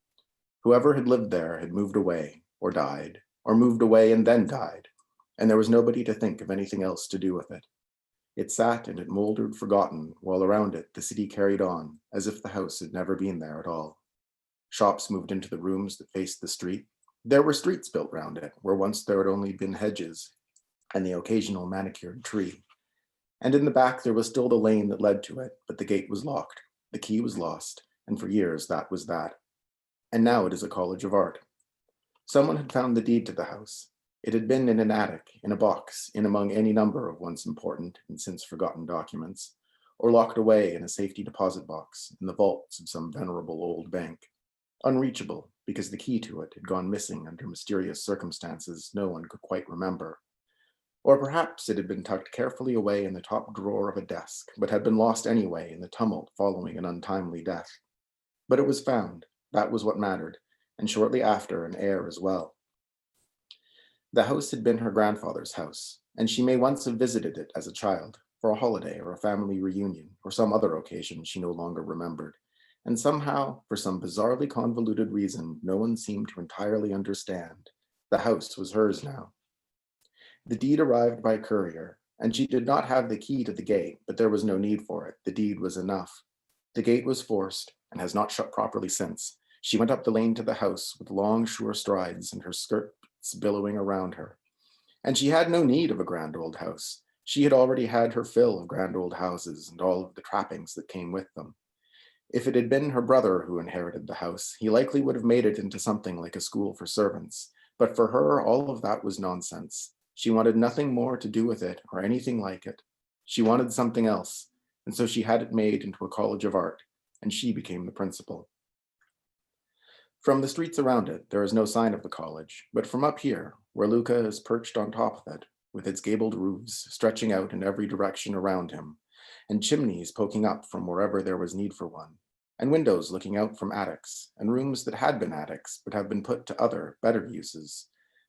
Whoever had lived there had moved away, or died, or moved away and then died, and there was nobody to think of anything else to do with it. It sat and it mouldered forgotten, while around it the city carried on, as if the house had never been there at all. Shops moved into the rooms that faced the street. There were streets built round it, where once there had only been hedges and the occasional manicured tree. And in the back there was still the lane that led to it, but the gate was locked. The key was lost, and for years that was that. And now it is a college of art. Someone had found the deed to the house. It had been in an attic, in a box, in among any number of once important and since forgotten documents, or locked away in a safety deposit box in the vaults of some venerable old bank. Unreachable, because the key to it had gone missing under mysterious circumstances no one could quite remember. Or perhaps it had been tucked carefully away in the top drawer of a desk, but had been lost anyway in the tumult following an untimely death. But it was found. That was what mattered, and shortly after, an heir as well. The house had been her grandfather's house, and she may once have visited it as a child, for a holiday or a family reunion, or some other occasion she no longer remembered. And somehow, for some bizarrely convoluted reason no one seemed to entirely understand, the house was hers now. The deed arrived by courier, and she did not have the key to the gate, but there was no need for it. The deed was enough. The gate was forced, and has not shut properly since. She went up the lane to the house with long, sure strides, and her skirts billowing around her. And she had no need of a grand old house. She had already had her fill of grand old houses and all of the trappings that came with them. If it had been her brother who inherited the house, he likely would have made it into something like a school for servants. But for her, all of that was nonsense. She wanted nothing more to do with it or anything like it. She wanted something else, and so she had it made into a college of art, and she became the principal. From the streets around it, there is no sign of the college, but from up here, where Luca is perched on top of it, with its gabled roofs stretching out in every direction around him, and chimneys poking up from wherever there was need for one, and windows looking out from attics, and rooms that had been attics but have been put to other, better uses.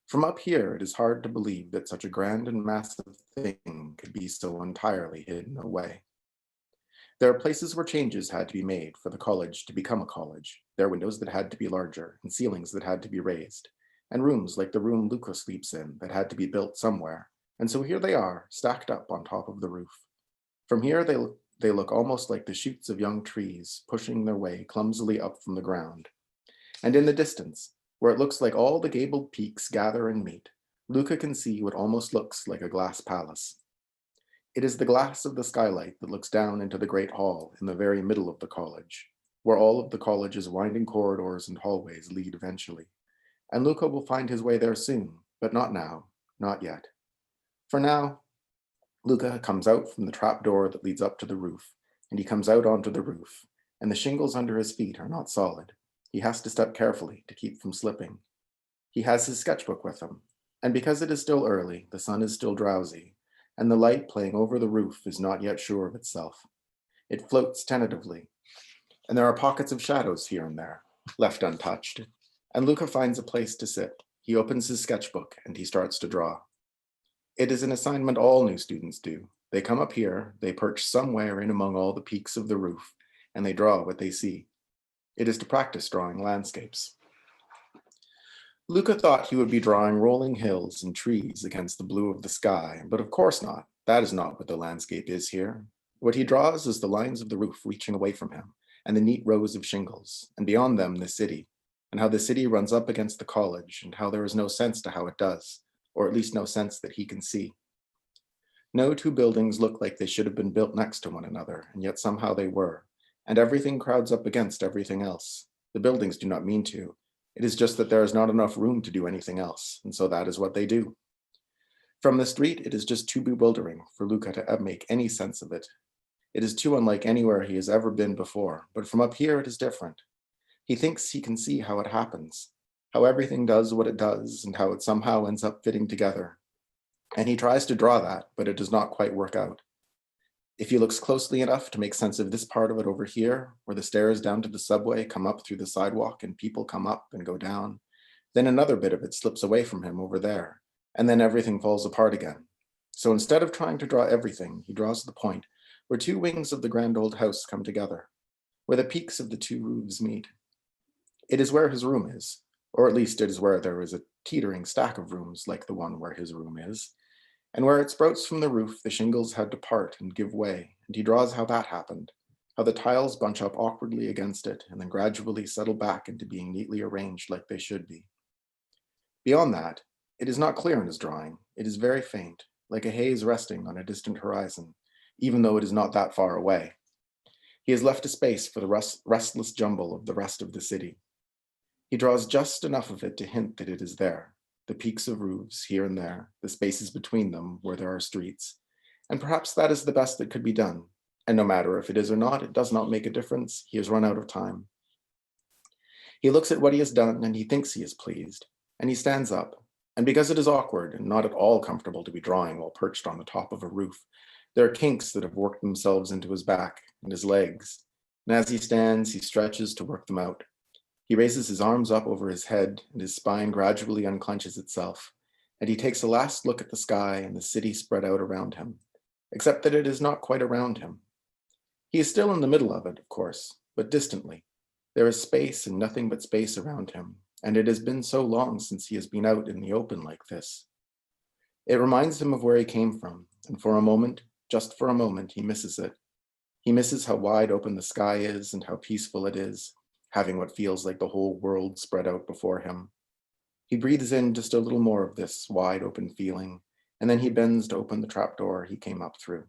From up here, it is hard to believe that such a grand and massive thing could be so entirely hidden away. There are places where changes had to be made for the college to become a college. There are windows that had to be larger, and ceilings that had to be raised, and rooms like the room Luca sleeps in that had to be built somewhere. And so here they are, stacked up on top of the roof. From here, they look almost like the shoots of young trees pushing their way clumsily up from the ground. And in the distance, where it looks like all the gabled peaks gather and meet, Luca can see what almost looks like a glass palace. It is the glass of the skylight that looks down into the great hall in the very middle of the college, where all of the college's winding corridors and hallways lead eventually. And Luca will find his way there soon, but not now, not yet. For now, Luca comes out from the trap door that leads up to the roof, and he comes out onto the roof, and the shingles under his feet are not solid. He has to step carefully to keep from slipping. He has his sketchbook with him, and because it is still early, the sun is still drowsy, and the light playing over the roof is not yet sure of itself. It floats tentatively, and there are pockets of shadows here and there, left untouched, and Luca finds a place to sit. He opens his sketchbook and he starts to draw. It is an assignment all new students do. They come up here, they perch somewhere in among all the peaks of the roof, and they draw what they see. It is to practice drawing landscapes. Luca thought he would be drawing rolling hills and trees against the blue of the sky, but of course not. That is not what the landscape is here. What he draws is the lines of the roof reaching away from him, and the neat rows of shingles, and beyond them the city, and how the city runs up against the college, and how there is no sense to how it does, or at least no sense that he can see. No two buildings look like they should have been built next to one another, and yet somehow they were, and everything crowds up against everything else. The buildings do not mean to. It is just that there is not enough room to do anything else, and so that is what they do. From the street, it is just too bewildering for Luca to make any sense of it. It is too unlike anywhere he has ever been before, but from up here it is different. He thinks he can see how it happens, how everything does what it does, and how it somehow ends up fitting together. And he tries to draw that, but it does not quite work out. If he looks closely enough to make sense of this part of it over here, where the stairs down to the subway come up through the sidewalk and people come up and go down, then another bit of it slips away from him over there, and then everything falls apart again. So instead of trying to draw everything, he draws the point where two wings of the grand old house come together, where the peaks of the two roofs meet. It is where his room is, or at least it is where there is a teetering stack of rooms like the one where his room is, and where it sprouts from the roof, the shingles had to part and give way, and he draws how that happened, how the tiles bunch up awkwardly against it and then gradually settle back into being neatly arranged like they should be. Beyond that, it is not clear in his drawing. It is very faint, like a haze resting on a distant horizon, even though it is not that far away. He has left a space for the restless jumble of the rest of the city. He draws just enough of it to hint that it is there, the peaks of roofs here and there, the spaces between them where there are streets. And perhaps that is the best that could be done. And no matter if it is or not, it does not make a difference. He has run out of time. He looks at what he has done and he thinks he is pleased. And he stands up. And because it is awkward and not at all comfortable to be drawing while perched on the top of a roof, there are kinks that have worked themselves into his back and his legs. And as he stands, he stretches to work them out. He raises his arms up over his head, and his spine gradually unclenches itself, and he takes a last look at the sky and the city spread out around him, except that it is not quite around him. He is still in the middle of it, of course, but distantly. There is space and nothing but space around him, and it has been so long since he has been out in the open like this. It reminds him of where he came from, and for a moment, just for a moment, he misses it. He misses how wide open the sky is and how peaceful it is, having what feels like the whole world spread out before him. He breathes in just a little more of this wide open feeling, and then he bends to open the trapdoor he came up through.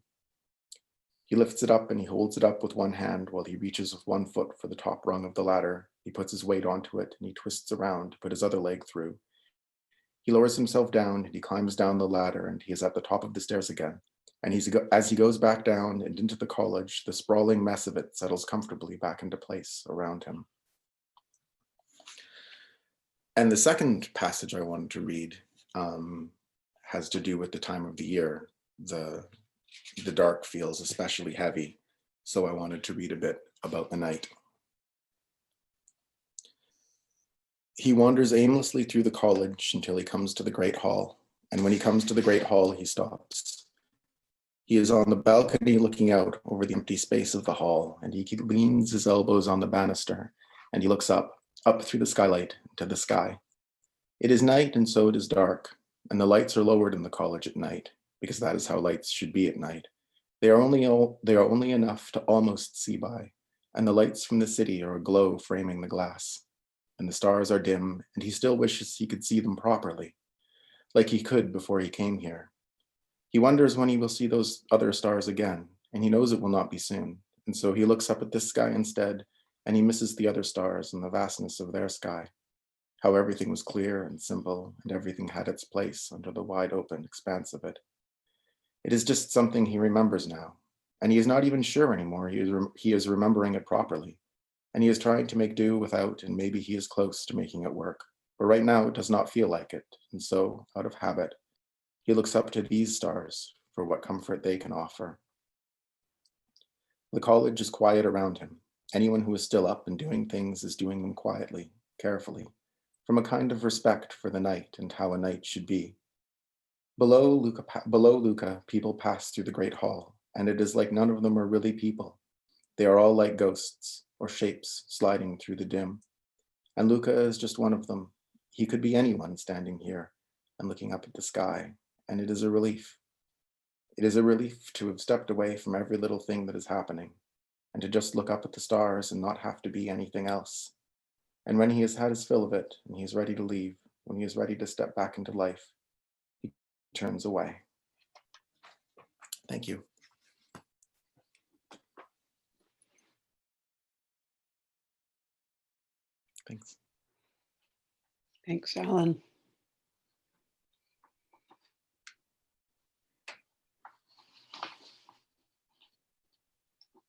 He lifts it up and he holds it up with one hand while he reaches with one foot for the top rung of the ladder. He puts his weight onto it and he twists around to put his other leg through. He lowers himself down and he climbs down the ladder and he is at the top of the stairs again. And as he goes back down and into the college, the sprawling mess of it settles comfortably back into place around him. And the second passage I wanted to read has to do with the time of the year. The dark feels especially heavy, so I wanted to read a bit about the night. He wanders aimlessly through the college until he comes to the Great Hall, and when he comes to the Great Hall, he stops. He is on the balcony looking out over the empty space of the hall, and he leans his elbows on the banister, and he looks up through the skylight to the sky. It is night, and so it is dark, and the lights are lowered in the college at night, because that is how lights should be at night. They are only enough to almost see by, and the lights from the city are aglow framing the glass, and the stars are dim, and he still wishes he could see them properly, like he could before he came here. He wonders when he will see those other stars again, and he knows it will not be soon, and so he looks up at this sky instead, and he misses the other stars and the vastness of their sky, how everything was clear and simple, and everything had its place under the wide open expanse of it. It is just something he remembers now, and he is not even sure anymore he is remembering it properly, and he is trying to make do without, and maybe he is close to making it work, but right now it does not feel like it, and so, out of habit, he looks up to these stars for what comfort they can offer. The college is quiet around him. Anyone who is still up and doing things is doing them quietly, carefully, from a kind of respect for the night and how a night should be. Below Luca, people pass through the great hall, and it is like none of them are really people. They are all like ghosts or shapes sliding through the dim. And Luca is just one of them. He could be anyone standing here and looking up at the sky, and it is a relief. It is a relief to have stepped away from every little thing that is happening, and to just look up at the stars and not have to be anything else. And when he has had his fill of it, and he is ready to leave, when he is ready to step back into life, he turns away. Thank you. Thanks. Thanks, Alan.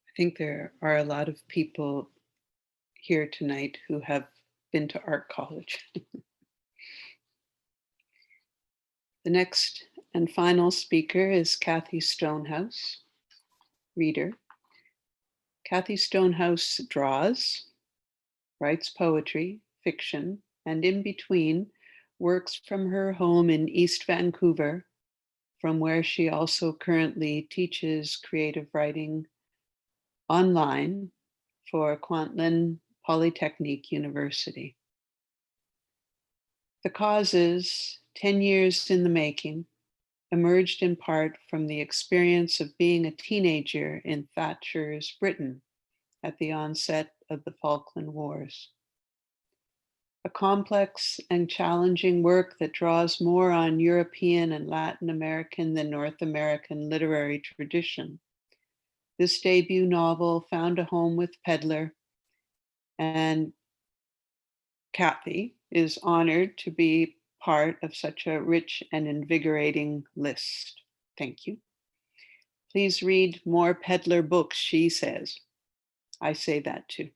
I think there are a lot of people here tonight who have been to art college. The next and final speaker is CATHY Stonehouse, reader. CATHY Stonehouse draws, writes poetry, fiction, and in between works from her home in East Vancouver, from where she also currently teaches creative writing online for Kwantlen Polytechnique University. The causes, 10 years in the making, emerged in part from the experience of being a teenager in Thatcher's Britain at the onset of the Falkland Wars. A complex and challenging work that draws more on European and Latin American than North American literary tradition. This debut novel found a home with Pedlar, and CATHY is honored to be part of such a rich and invigorating list. Thank you. Please read more Pedlar books, she says. I say that too.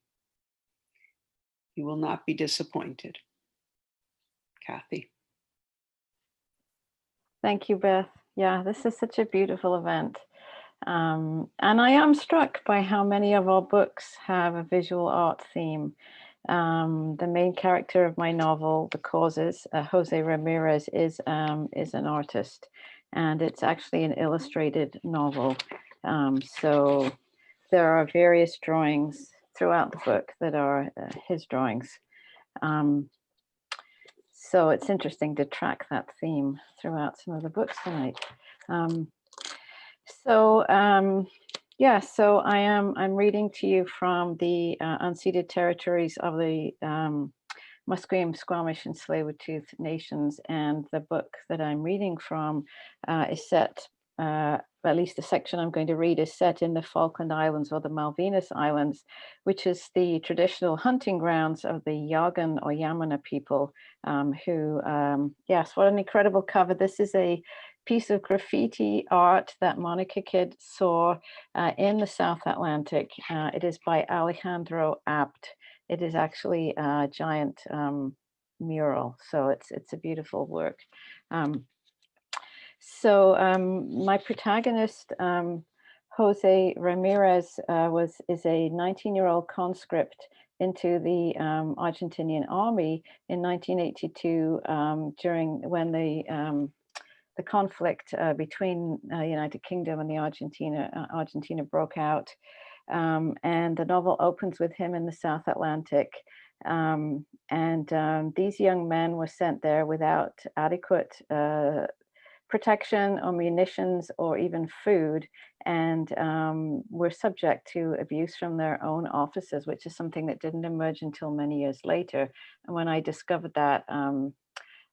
You will not be disappointed. CATHY. Thank you, Beth. Yeah, this is such a beautiful event. And I am struck by how many of our books have a visual art theme. The main character of my novel, The Causes, Jose Ramirez, is an artist, and it's actually an illustrated novel. So there are various drawings throughout the book that are his drawings. So it's interesting to track that theme throughout some of the books tonight. Yeah, so I'm reading to you from the unceded territories of the Musqueam, Squamish, and Tsleil-Waututh nations, and the book that I'm reading from is set, at least the section I'm going to read is set in the Falkland Islands or the Malvinas Islands, which is the traditional hunting grounds of the Yagan or Yamana people who, yes, what an incredible cover. This is a piece of graffiti art that Monica Kidd saw in the South Atlantic. It is by Alejandro Abt. It is actually a giant mural, so it's a beautiful work. My protagonist, Jose Ramirez, is a 19-year-old conscript into the Argentinian army in 1982 when the conflict between United Kingdom and the Argentina broke out. And the novel opens with him in the South Atlantic. These young men were sent there without adequate protection or munitions or even food, and were subject to abuse from their own officers, which is something that didn't emerge until many years later. And when I discovered that,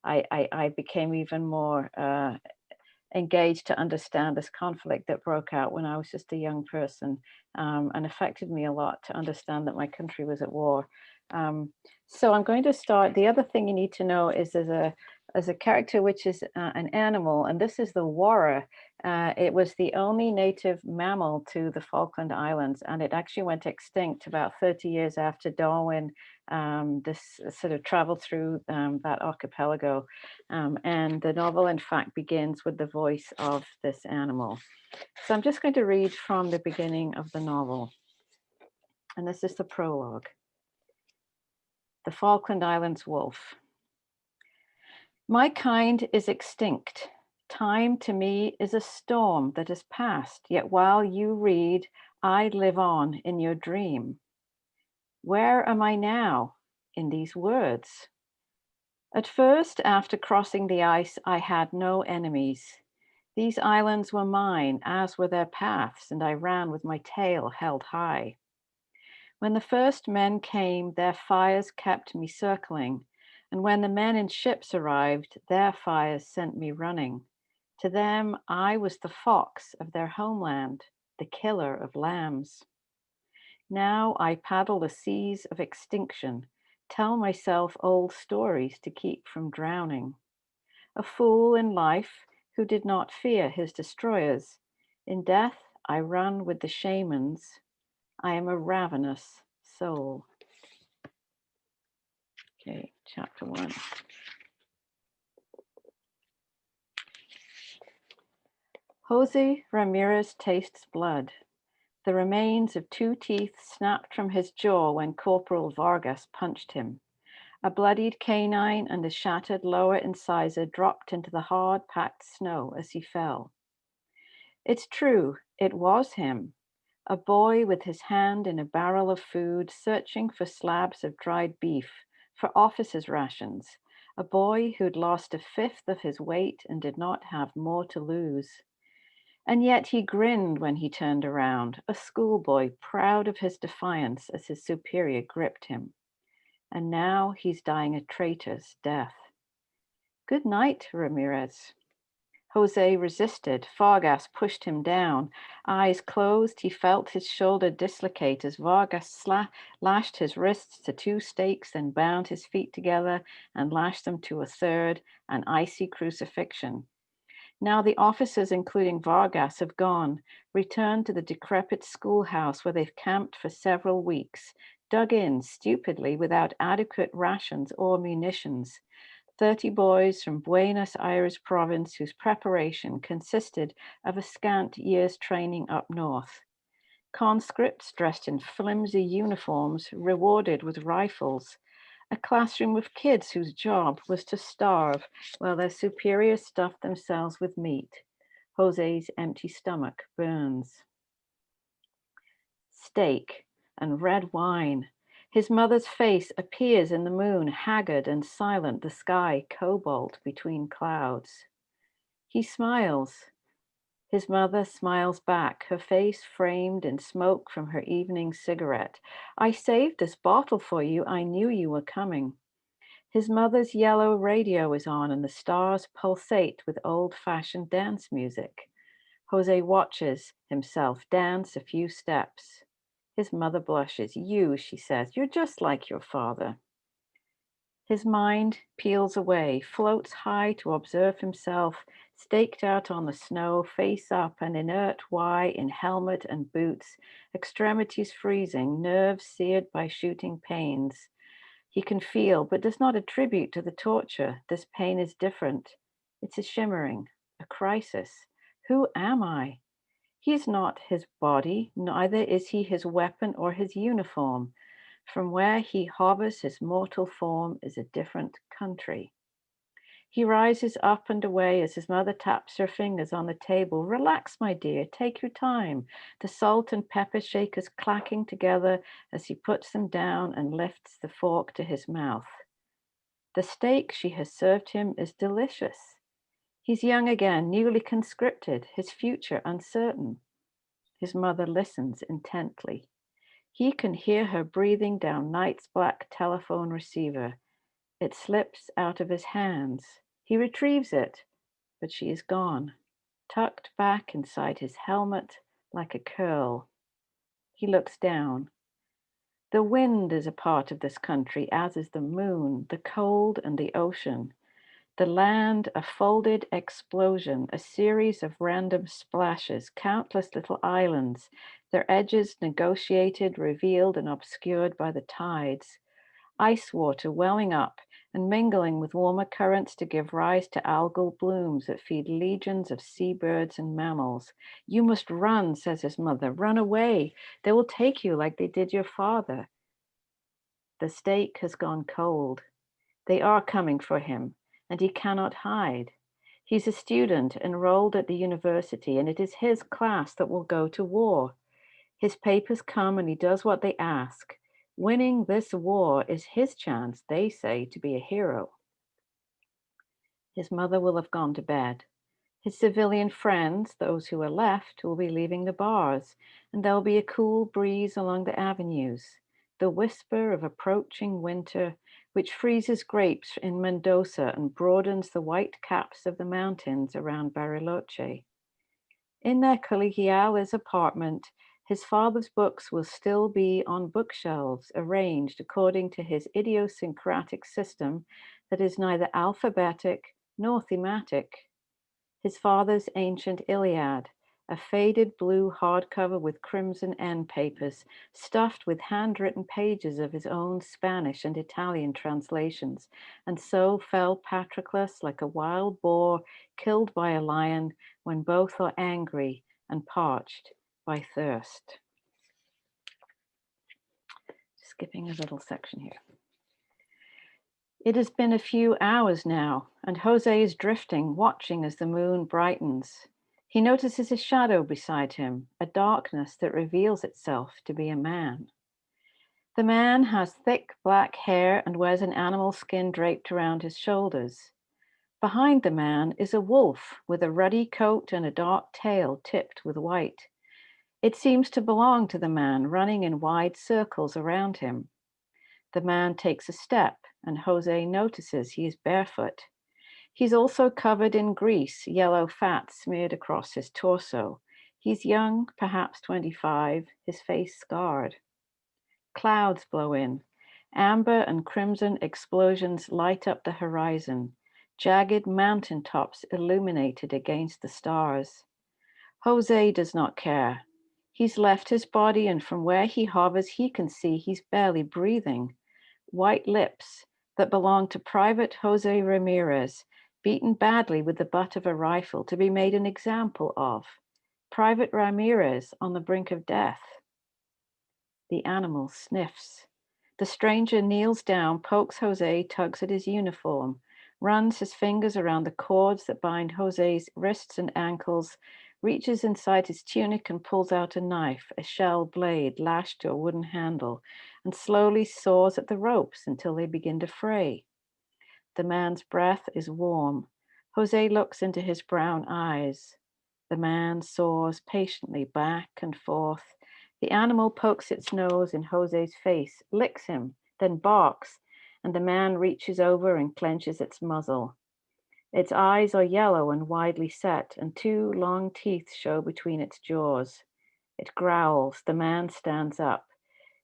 I became even more engaged to understand this conflict that broke out when I was just a young person, and affected me a lot to understand that my country was at war. So I'm going to start. The other thing you need to know is there's as a character which is an animal, and this is the warrah. It was the only native mammal to the Falkland Islands, and it actually went extinct about 30 years after Darwin this sort of traveled through that archipelago. And the novel, in fact, begins with the voice of this animal. So I'm just going to read from the beginning of the novel. And this is the prologue. The Falkland Islands wolf. My kind is extinct. Time to me is a storm that has passed, yet while you read, I live on in your dream. Where am I now in these words? At first, after crossing the ice, I had no enemies. These islands were mine, as were their paths, and I ran with my tail held high. When the first men came, their fires kept me circling, and when the men in ships arrived, their fires sent me running. To them, I was the fox of their homeland, the killer of lambs. Now I paddle the seas of extinction, tell myself old stories to keep from drowning. A fool in life who did not fear his destroyers. In death, I run with the shamans. I am a ravenous soul. Okay, chapter 1. Jose Ramirez tastes blood. The remains of 2 teeth snapped from his jaw when Corporal Vargas punched him. A bloodied canine and a shattered lower incisor dropped into the hard packed snow as he fell. It's true, it was him. A boy with his hand in a barrel of food, searching for slabs of dried beef, for officers' rations. A boy who'd lost 1/5 of his weight and did not have more to lose. And yet he grinned when he turned around, a schoolboy proud of his defiance as his superior gripped him. And now he's dying a traitor's death. Good night, Ramirez. Jose resisted. Vargas pushed him down. Eyes closed, he felt his shoulder dislocate as Vargas lashed his wrists to 2 stakes, then bound his feet together and lashed them to a third, an icy crucifixion. Now the officers, including Vargas, have gone, returned to the decrepit schoolhouse where they've camped for several weeks, dug in stupidly without adequate rations or munitions. 30 boys from Buenos Aires province whose preparation consisted of a scant year's training up north. Conscripts dressed in flimsy uniforms, rewarded with rifles. A classroom of kids whose job was to starve while their superiors stuffed themselves with meat. Jose's empty stomach burns. Steak and red wine. His mother's face appears in the moon, haggard and silent, the sky cobalt between clouds. He smiles. His mother smiles back, her face framed in smoke from her evening cigarette. I saved this bottle for you. I knew you were coming. His mother's yellow radio is on and the stars pulsate with old-fashioned dance music. Jose watches himself dance a few steps. His mother blushes. You, she says, you're just like your father. His mind peels away, floats high to observe himself, staked out on the snow, face up, an inert Y in helmet and boots, extremities freezing, nerves seared by shooting pains. He can feel, but does not attribute to the torture. This pain is different. It's a shimmering, a crisis. Who am I? He is not his body, neither is he his weapon or his uniform. From where he hovers, his mortal form is a different country. He rises up and away as his mother taps her fingers on the table. Relax, my dear, take your time. The salt and pepper shakers clacking together as he puts them down and lifts the fork to his mouth. The steak she has served him is delicious. He's young again, newly conscripted, his future uncertain. His mother listens intently. He can hear her breathing down night's black telephone receiver. It slips out of his hands. He retrieves it, but she is gone, tucked back inside his helmet like a curl. He looks down. The wind is a part of this country, as is the moon, the cold, and the ocean. The land, a folded explosion, a series of random splashes, countless little islands, their edges negotiated, revealed, and obscured by the tides. Ice water welling up and mingling with warmer currents to give rise to algal blooms that feed legions of seabirds and mammals. You must run, says his mother. Run away. They will take you like they did your father. The stake has gone cold. They are coming for him, and he cannot hide. He's a student enrolled at the university, and it is his class that will go to war. His papers come and he does what they ask. Winning this war is his chance, they say, to be a hero. His mother will have gone to bed. His civilian friends, those who are left, will be leaving the bars, and there'll be a cool breeze along the avenues, the whisper of approaching winter, which freezes grapes in Mendoza and broadens the white caps of the mountains around Bariloche. In their colegiales apartment, his father's books will still be on bookshelves, arranged according to his idiosyncratic system that is neither alphabetic nor thematic. His father's ancient Iliad, a faded blue hardcover with crimson end papers, stuffed with handwritten pages of his own Spanish and Italian translations, and so fell Patroclus like a wild boar killed by a lion when both are angry and parched by thirst. Skipping a little section here. It has been a few hours now, and Jose is drifting, watching as the moon brightens. He notices a shadow beside him, a darkness that reveals itself to be a man. The man has thick black hair and wears an animal skin draped around his shoulders. Behind the man is a wolf with a ruddy coat and a dark tail tipped with white. It seems to belong to the man, running in wide circles around him. The man takes a step, and Jose notices he is barefoot. He's also covered in grease, yellow fat smeared across his torso. He's young, perhaps 25, his face scarred. Clouds blow in. Amber and crimson explosions light up the horizon, jagged mountaintops illuminated against the stars. Jose does not care. He's left his body, and from where he hovers, he can see he's barely breathing. White lips that belong to Private Jose Ramirez, beaten badly with the butt of a rifle to be made an example of. Private Ramirez on the brink of death. The animal sniffs. The stranger kneels down, pokes Jose, tugs at his uniform, runs his fingers around the cords that bind Jose's wrists and ankles, reaches inside his tunic and pulls out a knife, a shell blade lashed to a wooden handle, and slowly saws at the ropes until they begin to fray. The man's breath is warm. Jose looks into his brown eyes. The man saws patiently back and forth. The animal pokes its nose in Jose's face, licks him, then barks, and the man reaches over and clenches its muzzle. Its eyes are yellow and widely set, and two long teeth show between its jaws. It growls. The man stands up.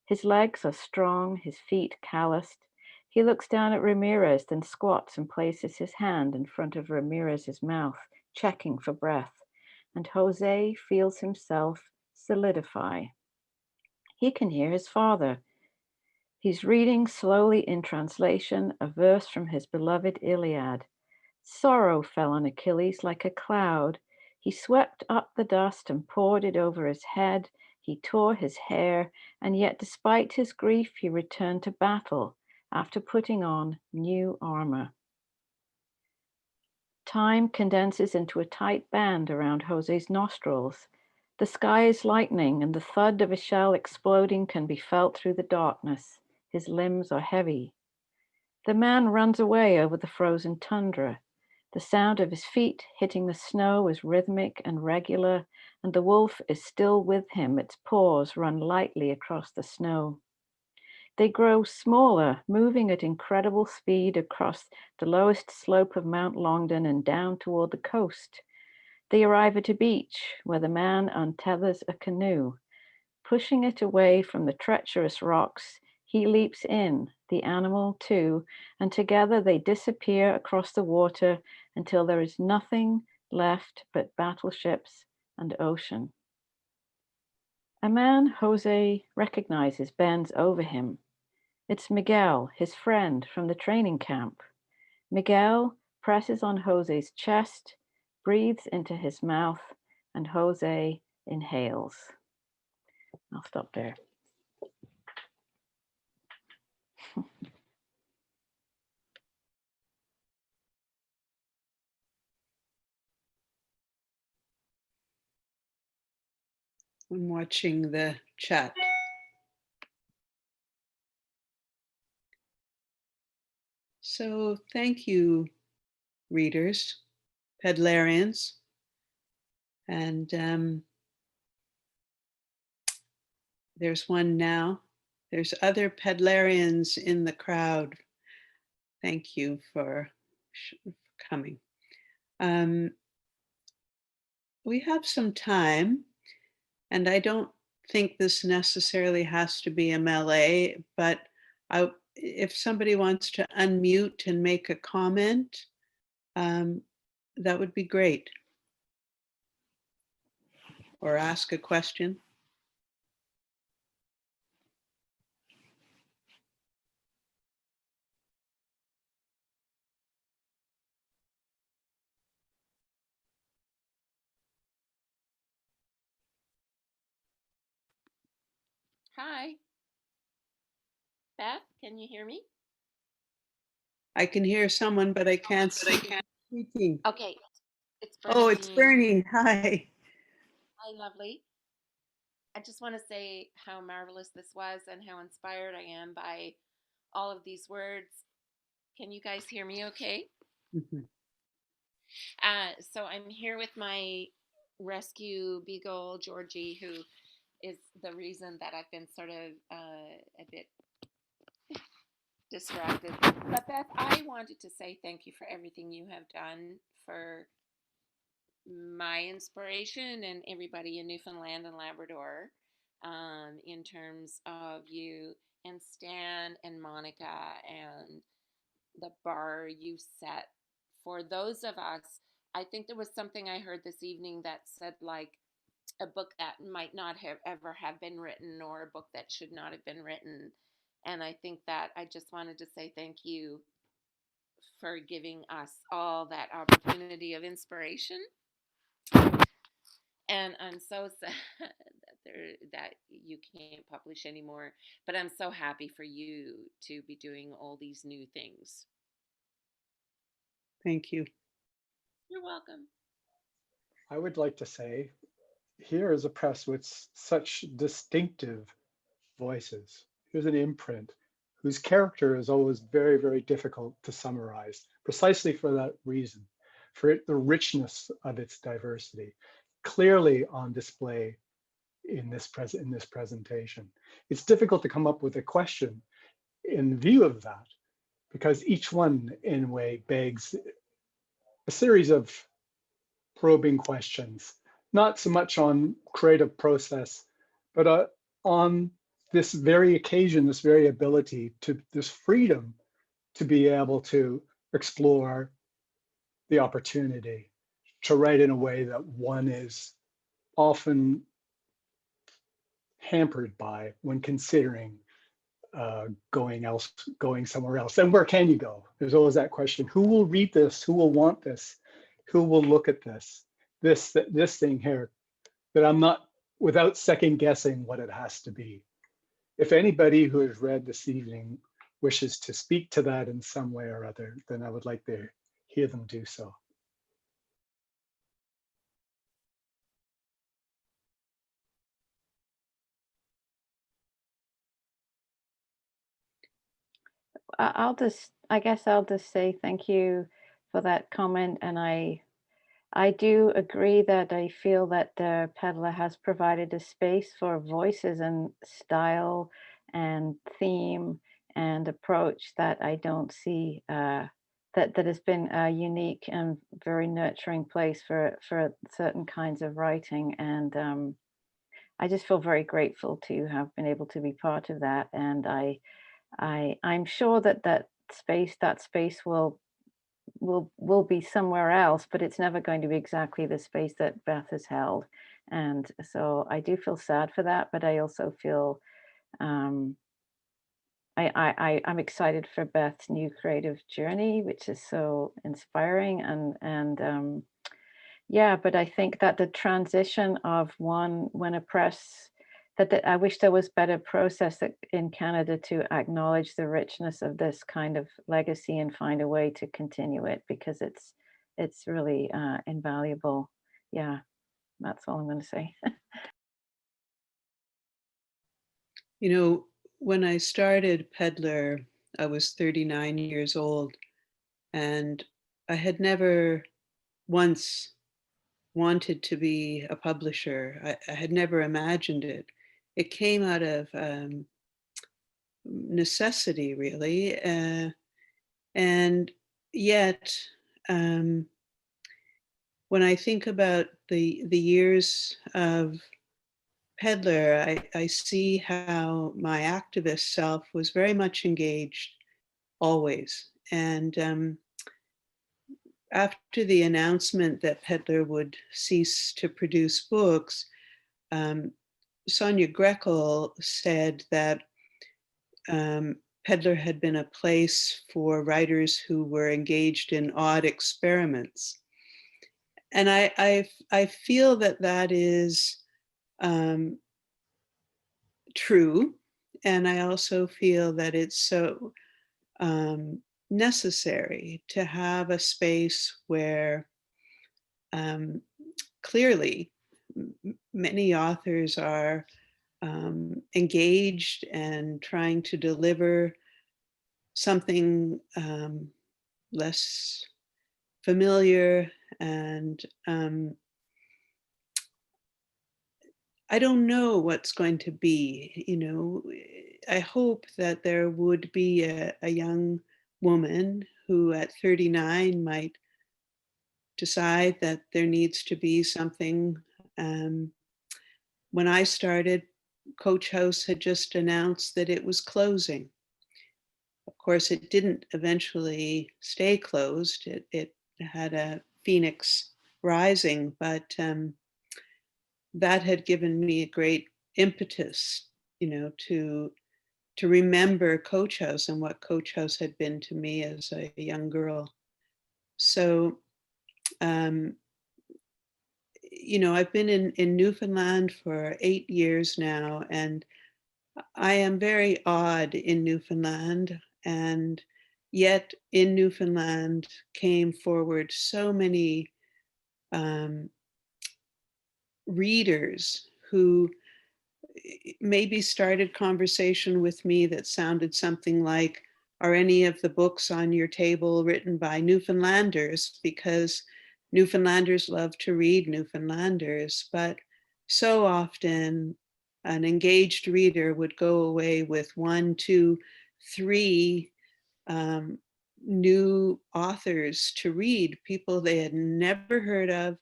His legs are strong, his feet calloused. He looks down at Ramirez, then squats and places his hand in front of Ramirez's mouth, checking for breath. And Jose feels himself solidify. He can hear his father. He's reading slowly in translation a verse from his beloved Iliad. Sorrow fell on Achilles like a cloud. He swept up the dust and poured it over his head. He tore his hair, and yet despite his grief, he returned to battle after putting on new armor. Time condenses into a tight band around Jose's nostrils. The sky is lightening, and the thud of a shell exploding can be felt through the darkness. His limbs are heavy. The man runs away over the frozen tundra. The sound of his feet hitting the snow is rhythmic and regular, and the wolf is still with him. Its paws run lightly across the snow. They grow smaller, moving at incredible speed across the lowest slope of Mount Longdon and down toward the coast. They arrive at a beach where the man untethers a canoe. Pushing it away from the treacherous rocks, he leaps in, the animal too, and together they disappear across the water until there is nothing left but battleships and ocean. A man Jose recognizes bends over him. It's Miguel, his friend from the training camp. Miguel presses on Jose's chest, breathes into his mouth, and Jose inhales. I'll stop there. I'm watching the chat. So thank you, readers, Pedlarians. And there's one now. There's other Pedlarians in the crowd. Thank you for coming. We have some time, and I don't think this necessarily has to be MLA, but if somebody wants to unmute and make a comment, that would be great. Or ask a question. Hi. Beth, can you hear me? I can hear someone, but I can't see speaking. Okay, it's Oh, it's Bernie. Bernie. Hi. Hi, lovely. I just want to say how marvelous this was and how inspired I am by all of these words. Can you guys hear me okay? Mhm. So I'm here with my rescue beagle, Georgie, who is the reason that I've been sort of a bit distracted. But Beth, I wanted to say thank you for everything you have done for my inspiration and everybody in Newfoundland and Labrador, in terms of you and Stan and Monica and the bar you set for those of us. I think there was something I heard this evening that said like a book that might not have ever have been written or a book that should not have been written. And I think that I just wanted to say thank you for giving us all that opportunity of inspiration. And I'm so sad that you can't publish anymore, but I'm so happy for you to be doing all these new things. Thank you. You're welcome. I would like to say, here is a press with such distinctive voices. Here's an imprint whose character is always very, very difficult to summarize, precisely for that reason, for the richness of its diversity, clearly on display in this presentation. It's difficult to come up with a question in view of that, because each one, in a way, begs a series of probing questions, not so much on creative process, but on this very occasion, this very ability to, this freedom to be able to explore the opportunity to write in a way that one is often hampered by when considering going somewhere else. And where can you go? There's always that question: who will read this? Who will want this? Who will look at this? This thing here that I'm not, without second guessing what it has to be. If anybody who has read this evening wishes to speak to that in some way or other, then I would like to hear them do so. I guess I'll just say thank you for that comment. And I do agree that I feel that Pedlar has provided a space for voices and style and theme and approach that I don't see, that has been a unique and very nurturing place for certain kinds of writing. And I just feel very grateful to have been able to be part of that. And I I'm sure that that space will be somewhere else, but it's never going to be exactly the space that Beth has held. And so I do feel sad for that, but I also feel I'm excited for Beth's new creative journey, which is so inspiring. And yeah, but I think that the transition of when a press, I wish there was better process in Canada to acknowledge the richness of this kind of legacy and find a way to continue it, because it's really invaluable. Yeah, that's all I'm going to say. You know, when I started Pedlar, I was 39 years old, and I had never once wanted to be a publisher. I had never imagined it. It came out of necessity, really. And yet, when I think about the years of Pedlar, I see how my activist self was very much engaged always. And after the announcement that Pedlar would cease to produce books, Sonia Grekel said that Pedlar had been a place for writers who were engaged in odd experiments. And I feel that that is true. And I also feel that it's so necessary to have a space where clearly many authors are engaged and trying to deliver something less familiar. And I don't know what's going to be, you know. I hope that there would be a young woman who at 39 might decide that there needs to be something. When I started, Coach House had just announced that it was closing. Of course, it didn't eventually stay closed. It had a phoenix rising, but that had given me a great impetus, you know, to remember Coach House and what Coach House had been to me as a young girl. So, you know, I've been in Newfoundland for 8 years now, and I am very odd in Newfoundland. And yet in Newfoundland came forward so many readers who maybe started conversation with me that sounded something like, are any of the books on your table written by Newfoundlanders? Because Newfoundlanders love to read Newfoundlanders, but so often an engaged reader would go away with 1, 2, 3 new authors to read, people they had never heard of,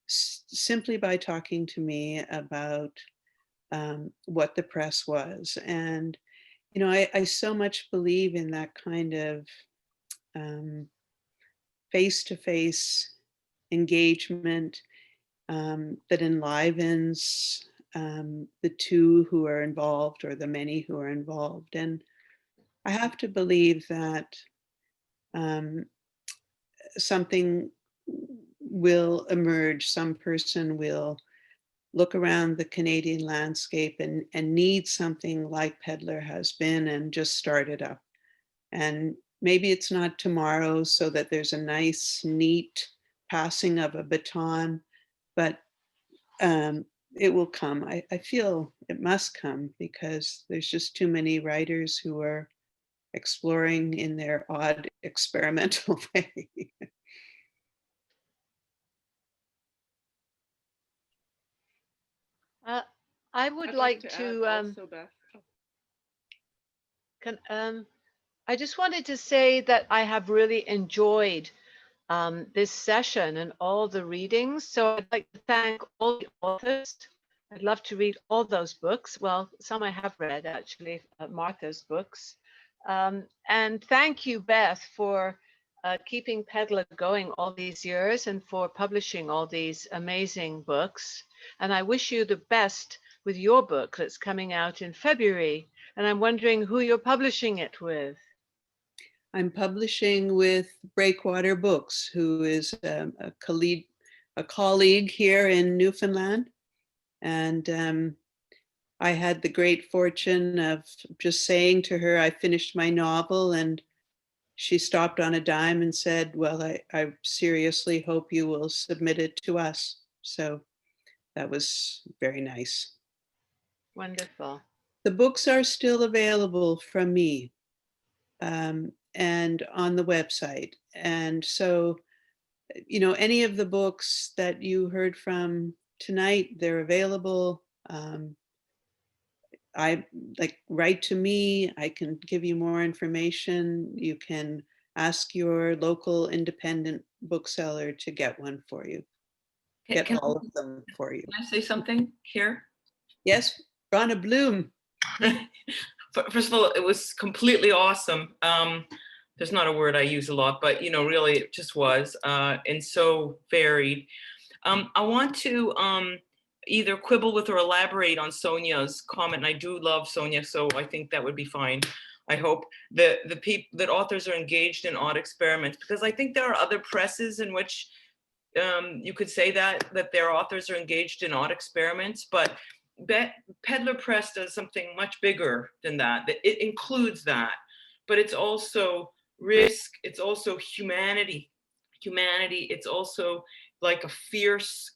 simply by talking to me about what the press was. And, you know, I so much believe in that kind of face-to-face engagement that enlivens the two who are involved or the many who are involved. And I have to believe that something will emerge, some person will look around the Canadian landscape and need something like Pedlar has been and just start it up. And maybe it's not tomorrow so that there's a nice, neat passing of a baton, but it will come. I feel it must come because there's just too many writers who are exploring in their odd experimental way. I would I'd like add to, also, Beth. I just wanted to say that I have really enjoyed this session and all the readings. So I'd like to thank all the authors. I'd love to read all those books. Well, some I have read actually, Martha's books. And thank you, Beth, for keeping Pedlar going all these years and for publishing all these amazing books. And I wish you the best with your book that's coming out in February. And I'm wondering who you're publishing it with. I'm publishing with Breakwater Books, who is a colleague here in Newfoundland. And I had the great fortune of just saying to her, I finished my novel, and she stopped on a dime and said, well, I seriously hope you will submit it to us. So that was very nice. Wonderful. The books are still available from me and on the website. And so, you know, any of the books that you heard from tonight, they're available. I like, write to me, I can give you more information. You can ask your local independent bookseller to get one for you. Get all of them for you. Can I say something here? Yes, Ronna Bloom. First of all, it was completely awesome. There's not a word I use a lot, but you know, really it just was, and so varied. I want to either quibble with or elaborate on Sonia's comment, and I do love Sonia, so I think that would be fine. I hope that that authors are engaged in odd experiments, because I think there are other presses in which you could say that their authors are engaged in odd experiments, but Pedlar Press does something much bigger than that. It includes that, but it's also risk, it's also humanity, it's also like a fierce,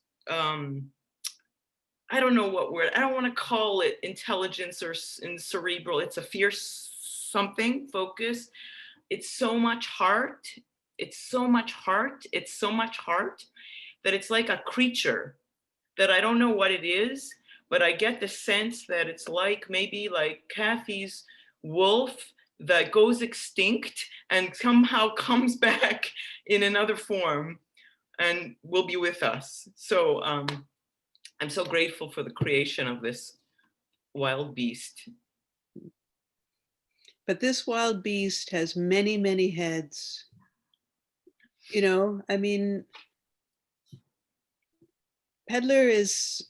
I don't know what word, I don't want to call it intelligence or cerebral, it's a fierce something, focus. It's so much heart, it's so much heart, it's so much heart, that it's like a creature that I don't know what it is, but I get the sense that it's like maybe like CATHY's wolf that goes extinct and somehow comes back in another form and will be with us. So I'm so grateful for the creation of this wild beast. But this wild beast has many, many heads. You know, I mean, Pedlar is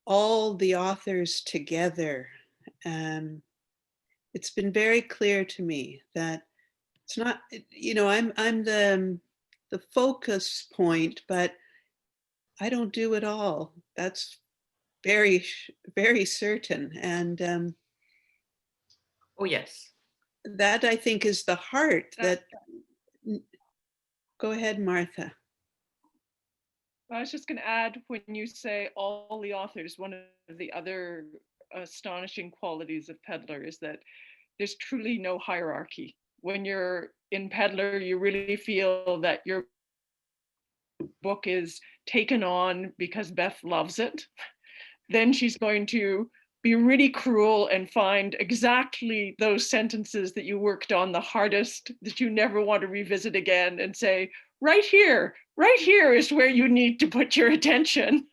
all the authors together. It's been very clear to me that it's not, you know, I'm the focus point, but I don't do it all. That's very, very certain. And oh yes, that I think is the heart that, go ahead, Martha. I was just going to add, when you say all the authors, one of the other astonishing qualities of Pedlar is that there's truly no hierarchy. When you're in Pedlar, you really feel that your book is taken on because Beth loves it. Then she's going to be really cruel and find exactly those sentences that you worked on the hardest, that you never want to revisit again, and say, right here is where you need to put your attention.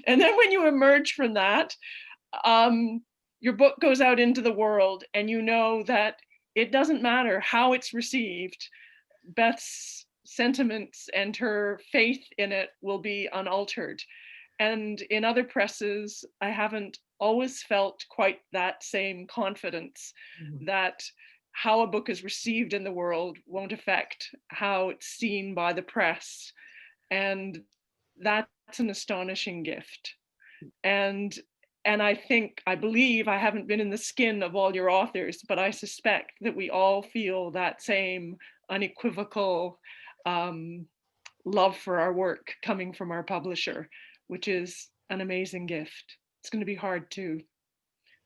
And then when you emerge from that, your book goes out into the world, and you know that it doesn't matter how it's received, Beth's sentiments and her faith in it will be unaltered. And in other presses, I haven't always felt quite that same confidence that how a book is received in the world won't affect how it's seen by the press. And that's an astonishing gift. And I believe, I haven't been in the skin of all your authors, but I suspect that we all feel that same unequivocal love for our work coming from our publisher, which is an amazing gift. It's going to be hard to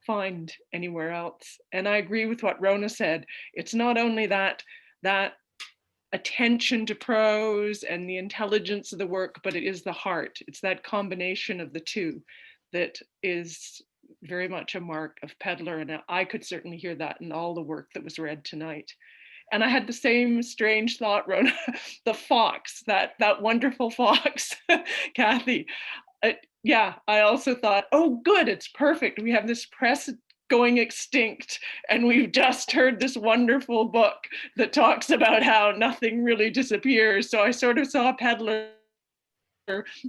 find anywhere else. And I agree with what Rona said. It's not only that attention to prose and the intelligence of the work, but it is the heart. It's that combination of the two that is very much a mark of Pedlar. And I could certainly hear that in all the work that was read tonight. And I had the same strange thought, Rona, the fox, that wonderful fox, CATHY. Yeah, I also thought, oh, good, it's perfect. We have this press going extinct, and we've just heard this wonderful book that talks about how nothing really disappears. So I sort of saw Pedlar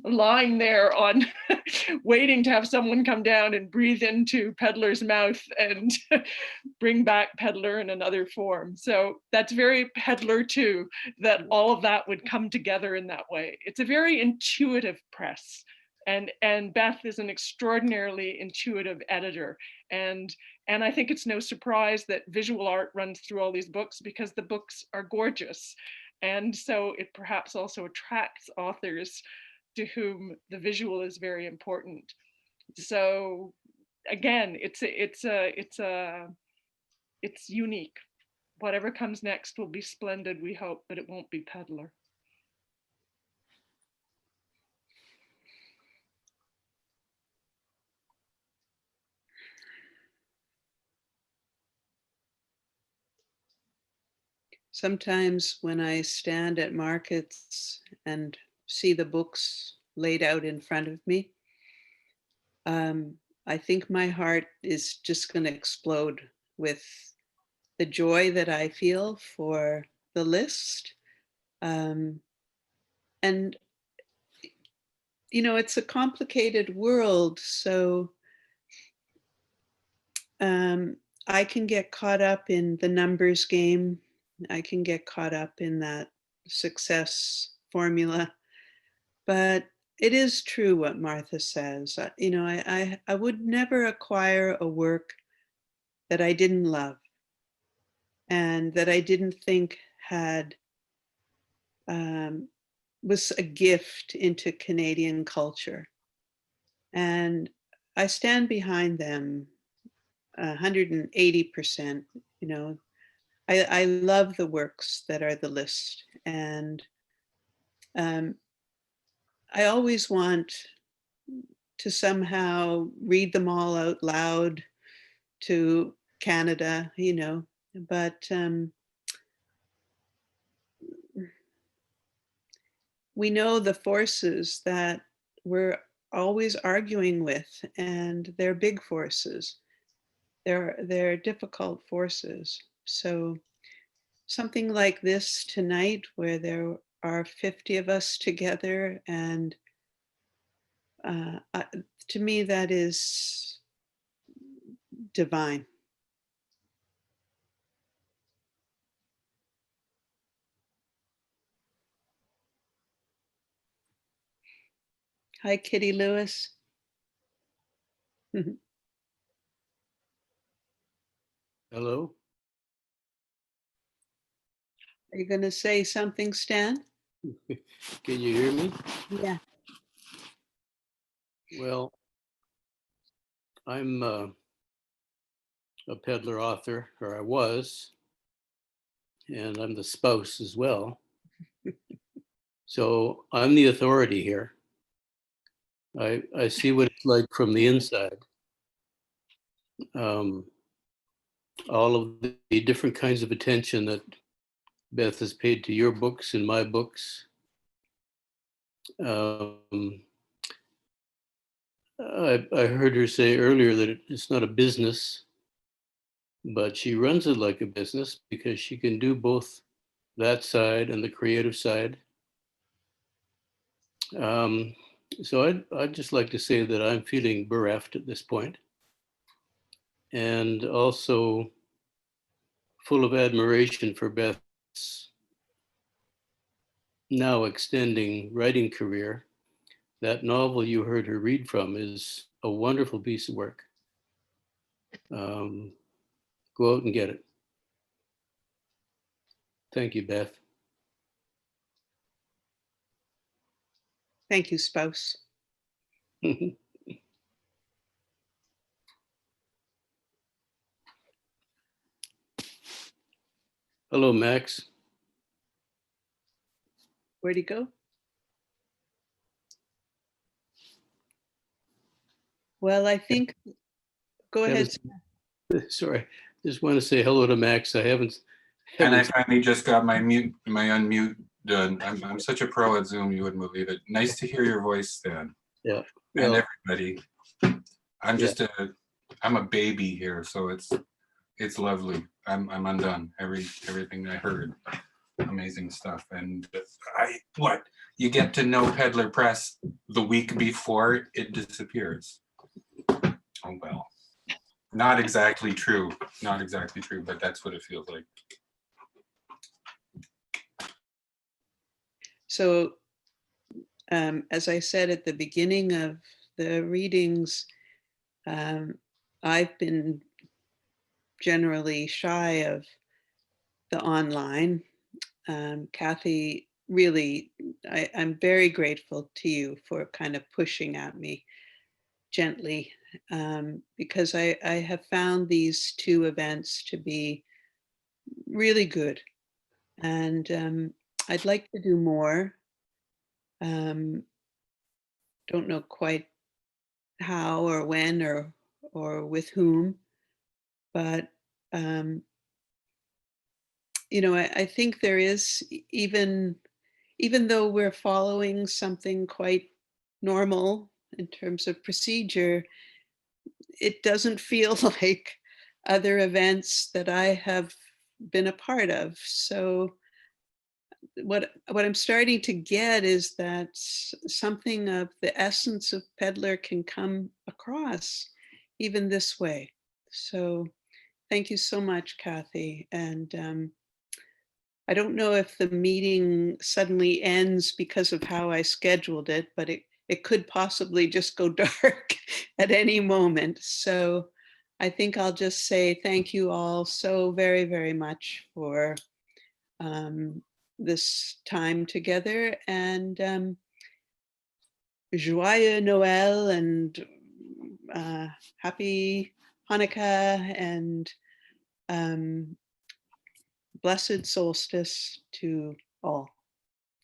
lying there on waiting to have someone come down and breathe into Pedlar's mouth and bring back Pedlar in another form. So that's very Pedlar too, that all of that would come together in that way. It's a very intuitive press. And Beth is an extraordinarily intuitive editor. And I think it's no surprise that visual art runs through all these books, because the books are gorgeous. And so it perhaps also attracts authors to whom the visual is very important. So again, it's unique. Whatever comes next will be splendid, we hope, but it won't be Pedlar. Sometimes when I stand at markets and see the books laid out in front of me, I think my heart is just going to explode with the joy that I feel for the list. And, you know, it's a complicated world, so I can get caught up in the numbers game. I can get caught up in that success formula, but it is true what Martha says. You know, I would never acquire a work that I didn't love and that I didn't think had was a gift into Canadian culture. And I stand behind them 180%. You know, I love the works that are the list, and I always want to somehow read them all out loud to Canada, you know, but we know the forces that we're always arguing with, and they're big forces. They're difficult forces. So something like this tonight, where there are 50 of us together, and to me, that is divine. Hi, Kitty Lewis. Hello. Are you going to say something, Stan? Can you hear me? Yeah. Well, I'm a Pedlar author, or I was, and I'm the spouse as well. So I'm the authority here. I see what it's like from the inside. All of the different kinds of attention that Beth has paid to your books and my books. I heard her say earlier that it's not a business, but she runs it like a business because she can do both that side and the creative side. So I'd just like to say that I'm feeling bereft at this point, and also full of admiration for Beth's now extending writing career. That novel you heard her read from is a wonderful piece of work. Go out and get it. Thank you, Beth. Thank you, spouse. Hello, Max. Where'd he go? Well, I think, go ahead. Sorry, just want to say hello to Max. I haven't. And I finally just got my unmute done. I'm such a pro at Zoom, you wouldn't believe it. Nice to hear your voice, Stan. Yeah. And everybody. I'm just a I'm a baby here, so it's lovely. I'm undone. Everything I heard, amazing stuff. And you get to know Pedlar Press the week before it disappears. Oh well, not exactly true. Not exactly true, but that's what it feels like. So, as I said at the beginning of the readings, I've been generally shy of the online. Cathy, really, I'm very grateful to you for kind of pushing at me gently, because I have found these two events to be really good. And I'd like to do more. Don't know quite how or when or with whom, but you know, I think there is, even though we're following something quite normal in terms of procedure, it doesn't feel like other events that I have been a part of. So what I'm starting to get is that something of the essence of Pedlar can come across even this way. So thank you so much, Cathy. And I don't know if the meeting suddenly ends because of how I scheduled it, but it could possibly just go dark at any moment. So I think I'll just say thank you all so very, very much for this time together, and Joyeux Noël, and happy Hanukkah, and blessed solstice to all,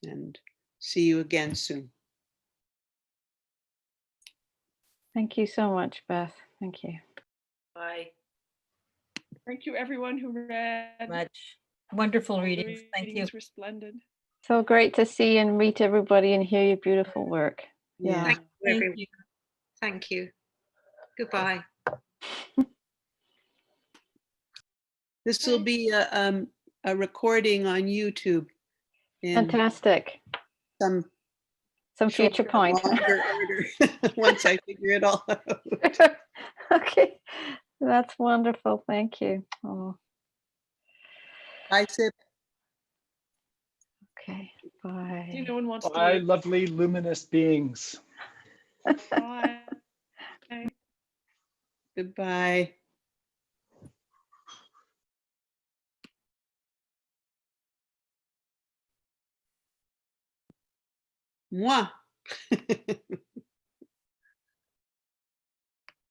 and see you again soon. Thank you so much, Beth. Thank you. Bye. Thank you, everyone who read. Much. Wonderful All the readings. Thank you. readings were splendid. So great to see and meet everybody and hear your beautiful work. Yeah. Yeah. Thank you. Thank you. Goodbye. This will be a recording on YouTube in Fantastic. some Some future shorter, point. longer order once I figure it all out. Okay. That's wonderful. Thank you. Oh, Bye, Sip. okay. See, Bye. no one wants Bye, to lovely luminous beings. leave. Bye. Goodbye. Mwah.